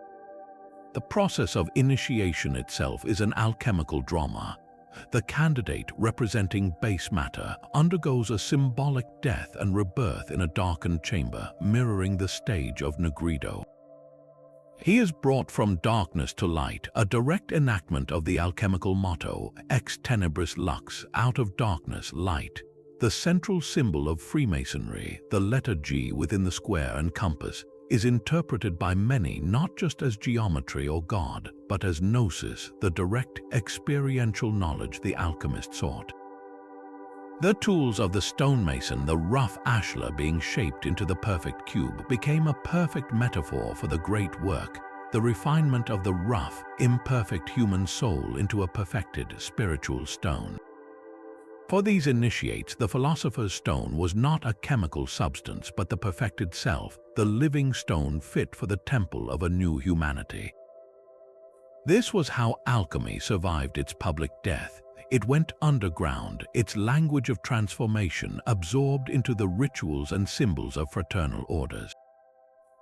The process of initiation itself is an alchemical drama. The candidate, representing base matter, undergoes a symbolic death and rebirth in a darkened chamber, mirroring the stage of Negredo. He is brought from darkness to light, a direct enactment of the alchemical motto, ex tenebris lux, out of darkness, light. The central symbol of Freemasonry, the letter G within the square and compass, is interpreted by many not just as geometry or God, but as gnosis, the direct experiential knowledge the alchemist sought. The tools of the stonemason, the rough ashlar being shaped into the perfect cube, became a perfect metaphor for the great work, the refinement of the rough, imperfect human soul into a perfected spiritual stone. For these initiates, the philosopher's stone was not a chemical substance, but the perfected self, the living stone fit for the temple of a new humanity. This was how alchemy survived its public death. It went underground, its language of transformation absorbed into the rituals and symbols of fraternal orders.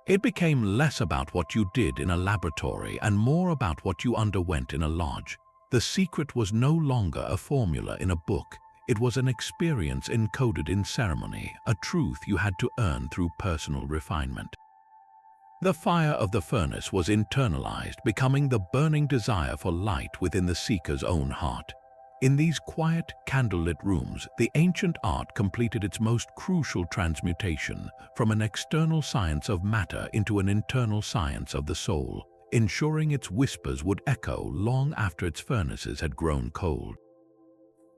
It became less about what you did in a laboratory and more about what you underwent in a lodge. The secret was no longer a formula in a book. It was an experience encoded in ceremony, a truth you had to earn through personal refinement. The fire of the furnace was internalized, becoming the burning desire for light within the seeker's own heart. In these quiet, candlelit rooms, the ancient art completed its most crucial transmutation from an external science of matter into an internal science of the soul, ensuring its whispers would echo long after its furnaces had grown cold.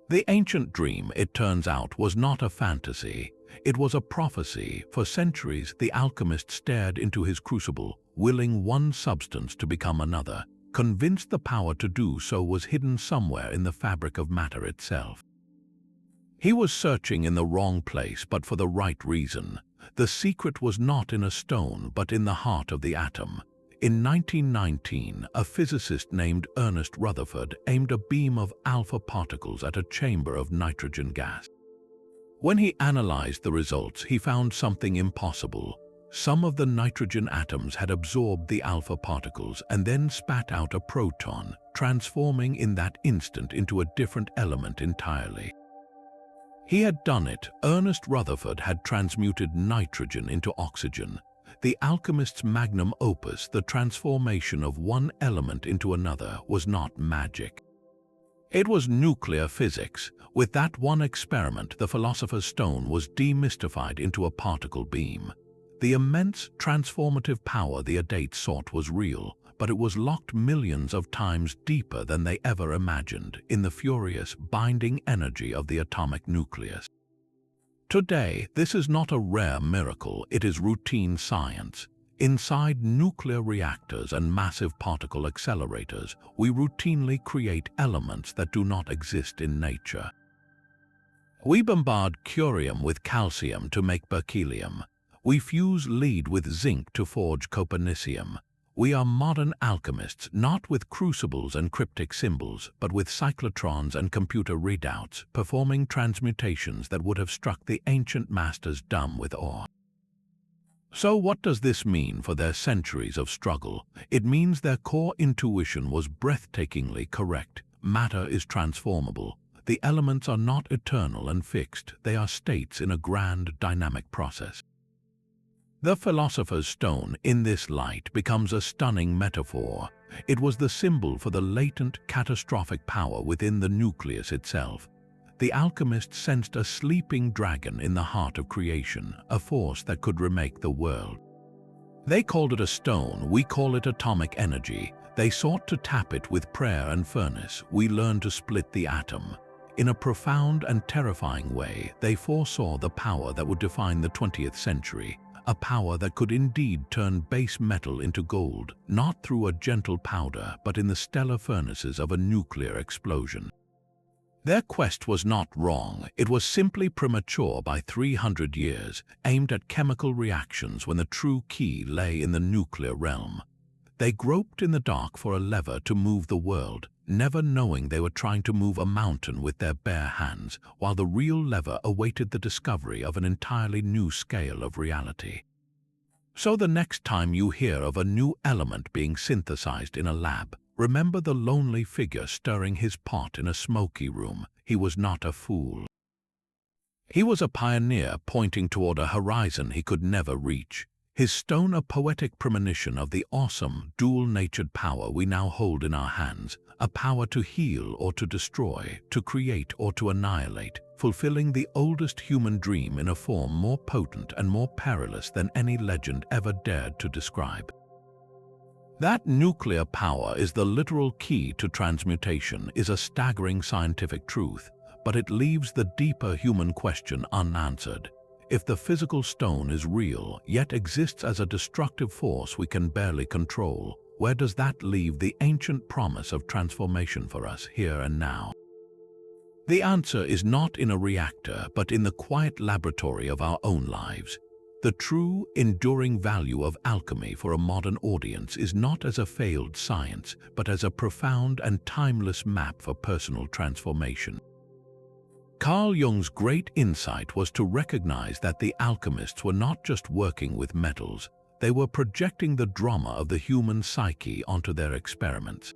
The ancient dream, it turns out, was not a fantasy. It was a prophecy. For centuries, the alchemist stared into his crucible, willing one substance to become another, convinced the power to do so was hidden somewhere in the fabric of matter itself. He was searching in the wrong place, but for the right reason. The secret was not in a stone, but in the heart of the atom. In 1919, a physicist named Ernest Rutherford aimed a beam of alpha particles at a chamber of nitrogen gas. When he analyzed the results, he found something impossible. Some of the nitrogen atoms had absorbed the alpha particles and then spat out a proton, transforming in that instant into a different element entirely. He had done it. Ernest Rutherford had transmuted nitrogen into oxygen. The alchemist's magnum opus, the transformation of one element into another, was not magic. It was nuclear physics. With that one experiment, the philosopher's stone was demystified into a particle beam. The immense transformative power the Adates sought was real, but it was locked millions of times deeper than they ever imagined in the furious, binding energy of the atomic nucleus. Today, this is not a rare miracle, it is routine science. Inside nuclear reactors and massive particle accelerators, we routinely create elements that do not exist in nature. We bombard curium with calcium to make berkelium. We fuse lead with zinc to forge copernicium. We are modern alchemists, not with crucibles and cryptic symbols, but with cyclotrons and computer readouts, performing transmutations that would have struck the ancient masters dumb with awe. So what does this mean for their centuries of struggle? It means their core intuition was breathtakingly correct. Matter is transformable. The elements are not eternal and fixed. They are states in a grand, dynamic process. The philosopher's stone, in this light, becomes a stunning metaphor. It was the symbol for the latent, catastrophic power within the nucleus itself. The alchemist sensed a sleeping dragon in the heart of creation, a force that could remake the world. They called it a stone, we call it atomic energy. They sought to tap it with prayer and furnace. We learn to split the atom. In a profound and terrifying way, they foresaw the power that would define the 20th century. A power that could indeed turn base metal into gold, not through a gentle powder, but in the stellar furnaces of a nuclear explosion. Their quest was not wrong, it was simply premature by 300 years, aimed at chemical reactions when the true key lay in the nuclear realm. They groped in the dark for a lever to move the world, never knowing they were trying to move a mountain with their bare hands, while the real lever awaited the discovery of an entirely new scale of reality. So the next time you hear of a new element being synthesized in a lab, remember the lonely figure stirring his pot in a smoky room. He was not a fool. He was a pioneer pointing toward a horizon he could never reach. his stone a poetic premonition of the awesome, dual-natured power we now hold in our hands, a power to heal or to destroy, to create or to annihilate, fulfilling the oldest human dream in a form more potent and more perilous than any legend ever dared to describe. That nuclear power is the literal key to transmutation is a staggering scientific truth, but it leaves the deeper human question unanswered. If the physical stone is real, yet exists as a destructive force we can barely control, where does that leave the ancient promise of transformation for us here and now? The answer is not in a reactor, but in the quiet laboratory of our own lives. The true, enduring value of alchemy for a modern audience is not as a failed science, but as a profound and timeless map for personal transformation. Carl Jung's great insight was to recognize that the alchemists were not just working with metals, they were projecting the drama of the human psyche onto their experiments.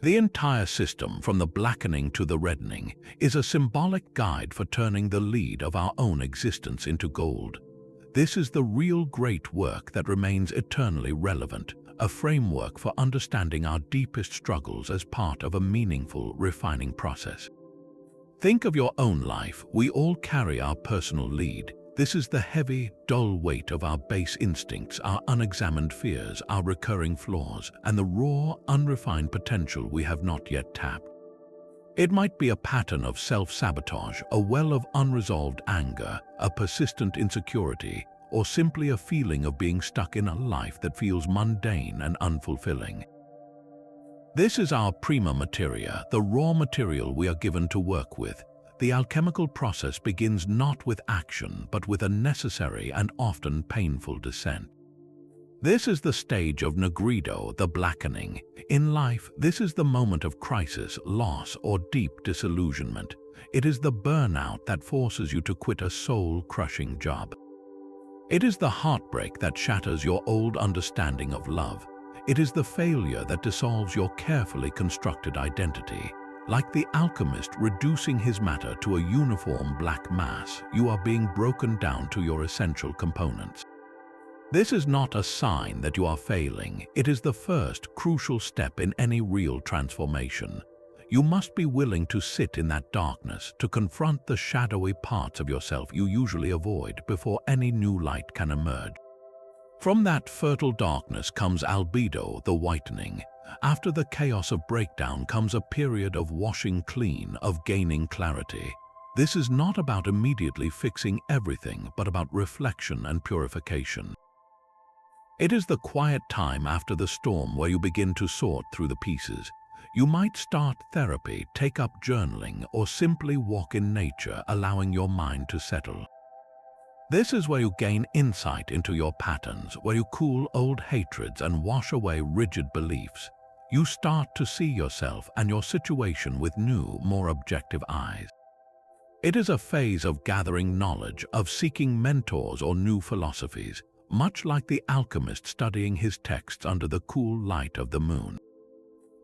The entire system, from the blackening to the reddening, is a symbolic guide for turning the lead of our own existence into gold. This is the real great work that remains eternally relevant, a framework for understanding our deepest struggles as part of a meaningful, refining process. Think of your own life. We all carry our personal lead. This is the heavy, dull weight of our base instincts, our unexamined fears, our recurring flaws, and the raw, unrefined potential we have not yet tapped. It might be a pattern of self-sabotage, a well of unresolved anger, a persistent insecurity, or simply a feeling of being stuck in a life that feels mundane and unfulfilling. This is our prima materia, the raw material we are given to work with. The alchemical process begins not with action, but with a necessary and often painful descent. This is the stage of nigredo, the blackening. In life, this is the moment of crisis, loss, or deep disillusionment. It is the burnout that forces you to quit a soul-crushing job. It is the heartbreak that shatters your old understanding of love. It is the failure that dissolves your carefully constructed identity. Like the alchemist reducing his matter to a uniform black mass, you are being broken down to your essential components. This is not a sign that you are failing. It is the first crucial step in any real transformation. You must be willing to sit in that darkness, to confront the shadowy parts of yourself you usually avoid before any new light can emerge. From that fertile darkness comes albedo, the whitening. After the chaos of breakdown comes a period of washing clean, of gaining clarity. This is not about immediately fixing everything, but about reflection and purification. It is the quiet time after the storm where you begin to sort through the pieces. You might start therapy, take up journaling, or simply walk in nature, allowing your mind to settle. This is where you gain insight into your patterns, where you cool old hatreds and wash away rigid beliefs. You start to see yourself and your situation with new, more objective eyes. It is a phase of gathering knowledge, of seeking mentors or new philosophies, much like the alchemist studying his texts under the cool light of the moon.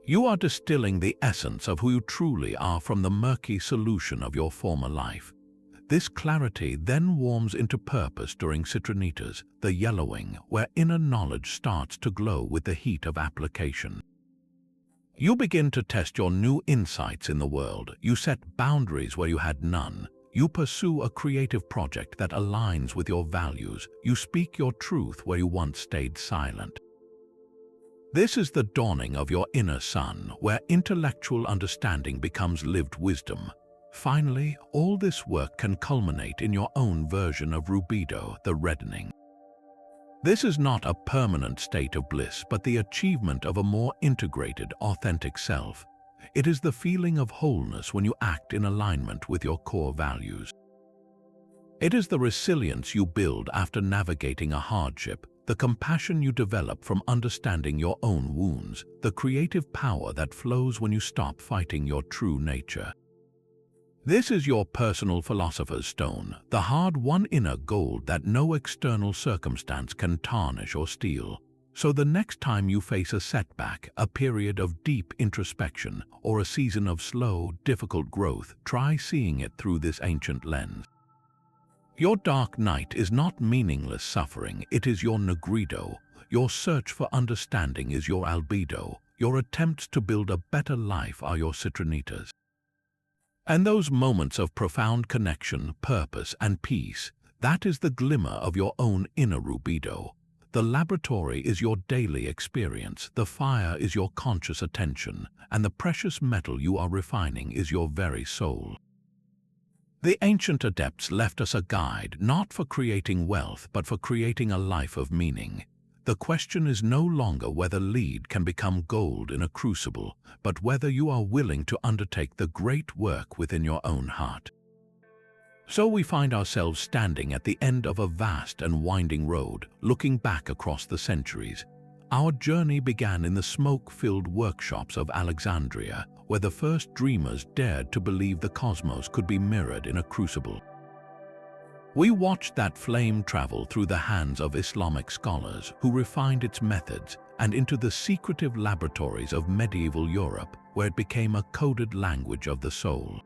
You are distilling the essence of who you truly are from the murky solution of your former life. This clarity then warms into purpose during citrinitas, the yellowing, where inner knowledge starts to glow with the heat of application. You begin to test your new insights in the world. You set boundaries where you had none. You pursue a creative project that aligns with your values. You speak your truth where you once stayed silent. This is the dawning of your inner sun, where intellectual understanding becomes lived wisdom. Finally, all this work can culminate in your own version of rubedo, the reddening. This is not a permanent state of bliss, but the achievement of a more integrated, authentic self. It is the feeling of wholeness when you act in alignment with your core values. It is the resilience you build after navigating a hardship, the compassion you develop from understanding your own wounds, the creative power that flows when you stop fighting your true nature. This is your personal philosopher's stone, the hard-won inner gold that no external circumstance can tarnish or steal. So the next time you face a setback, a period of deep introspection, or a season of slow, difficult growth, try seeing it through this ancient lens. Your dark night is not meaningless suffering, it is your negrido. Your search for understanding is your albedo. Your attempts to build a better life are your citronitas. And those moments of profound connection, purpose, and peace, that is the glimmer of your own inner rubido. The laboratory is your daily experience, the fire is your conscious attention, and the precious metal you are refining is your very soul. The ancient adepts left us a guide, not for creating wealth, but for creating a life of meaning. The question is no longer whether lead can become gold in a crucible, but whether you are willing to undertake the great work within your own heart. So we find ourselves standing at the end of a vast and winding road, looking back across the centuries. Our journey began in the smoke-filled workshops of Alexandria, where the first dreamers dared to believe the cosmos could be mirrored in a crucible. We watched that flame travel through the hands of Islamic scholars who refined its methods and into the secretive laboratories of medieval Europe, where it became a coded language of the soul.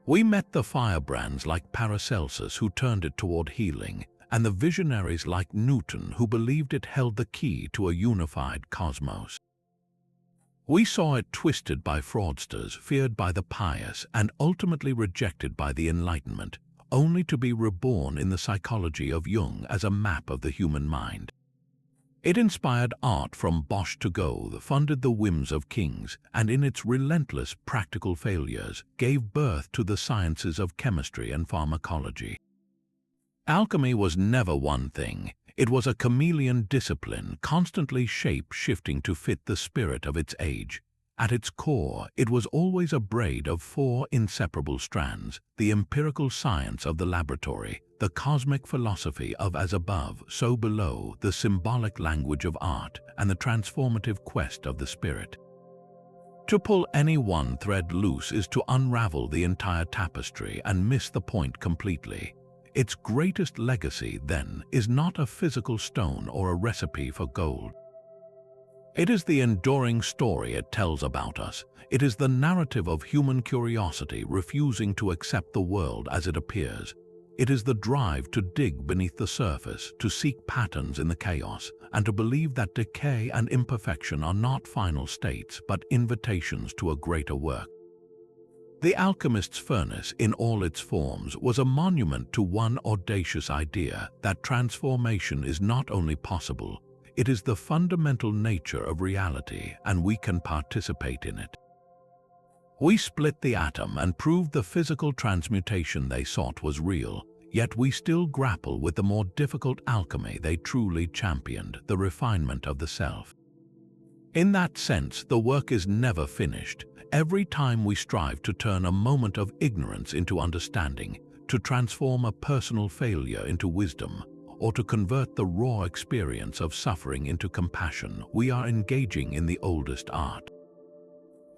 We met the firebrands like Paracelsus who turned it toward healing, and the visionaries like Newton who believed it held the key to a unified cosmos. We saw it twisted by fraudsters, feared by the pious, and ultimately rejected by the Enlightenment, only to be reborn in the psychology of Jung as a map of the human mind. It inspired art from Bosch to Goethe, funded the whims of kings, and in its relentless practical failures gave birth to the sciences of chemistry and pharmacology. Alchemy was never one thing. It was a chameleon discipline, constantly shape-shifting to fit the spirit of its age. At its core, it was always a braid of four inseparable strands: the empirical science of the laboratory, the cosmic philosophy of as above, so below, the symbolic language of art, and the transformative quest of the spirit. To pull any one thread loose is to unravel the entire tapestry and miss the point completely. Its greatest legacy, then, is not a physical stone or a recipe for gold. It is the enduring story it tells about us. It is the narrative of human curiosity refusing to accept the world as it appears. It is the drive to dig beneath the surface, to seek patterns in the chaos, and to believe that decay and imperfection are not final states, but invitations to a greater work. The alchemist's furnace, in all its forms, was a monument to one audacious idea that transformation is not only possible, it is the fundamental nature of reality, and we can participate in it. We split the atom and proved the physical transmutation they sought was real, yet we still grapple with the more difficult alchemy they truly championed, the refinement of the self. In that sense, the work is never finished. Every time we strive to turn a moment of ignorance into understanding, to transform a personal failure into wisdom, or to convert the raw experience of suffering into compassion, we are engaging in the oldest art.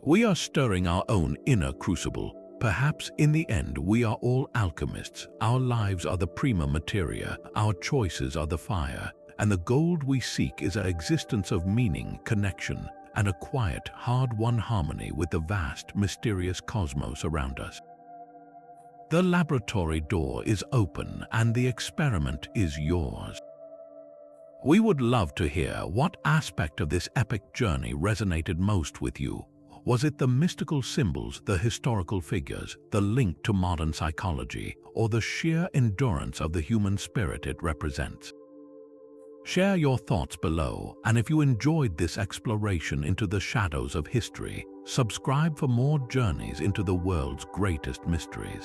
We are stirring our own inner crucible. Perhaps in the end we are all alchemists. Our lives are the prima materia, our choices are the fire, and the gold we seek is an existence of meaning, connection, and a quiet, hard-won harmony with the vast, mysterious cosmos around us. The laboratory door is open and the experiment is yours. We would love to hear what aspect of this epic journey resonated most with you. Was it the mystical symbols, the historical figures, the link to modern psychology, or the sheer endurance of the human spirit it represents? Share your thoughts below, and if you enjoyed this exploration into the shadows of history, subscribe for more journeys into the world's greatest mysteries.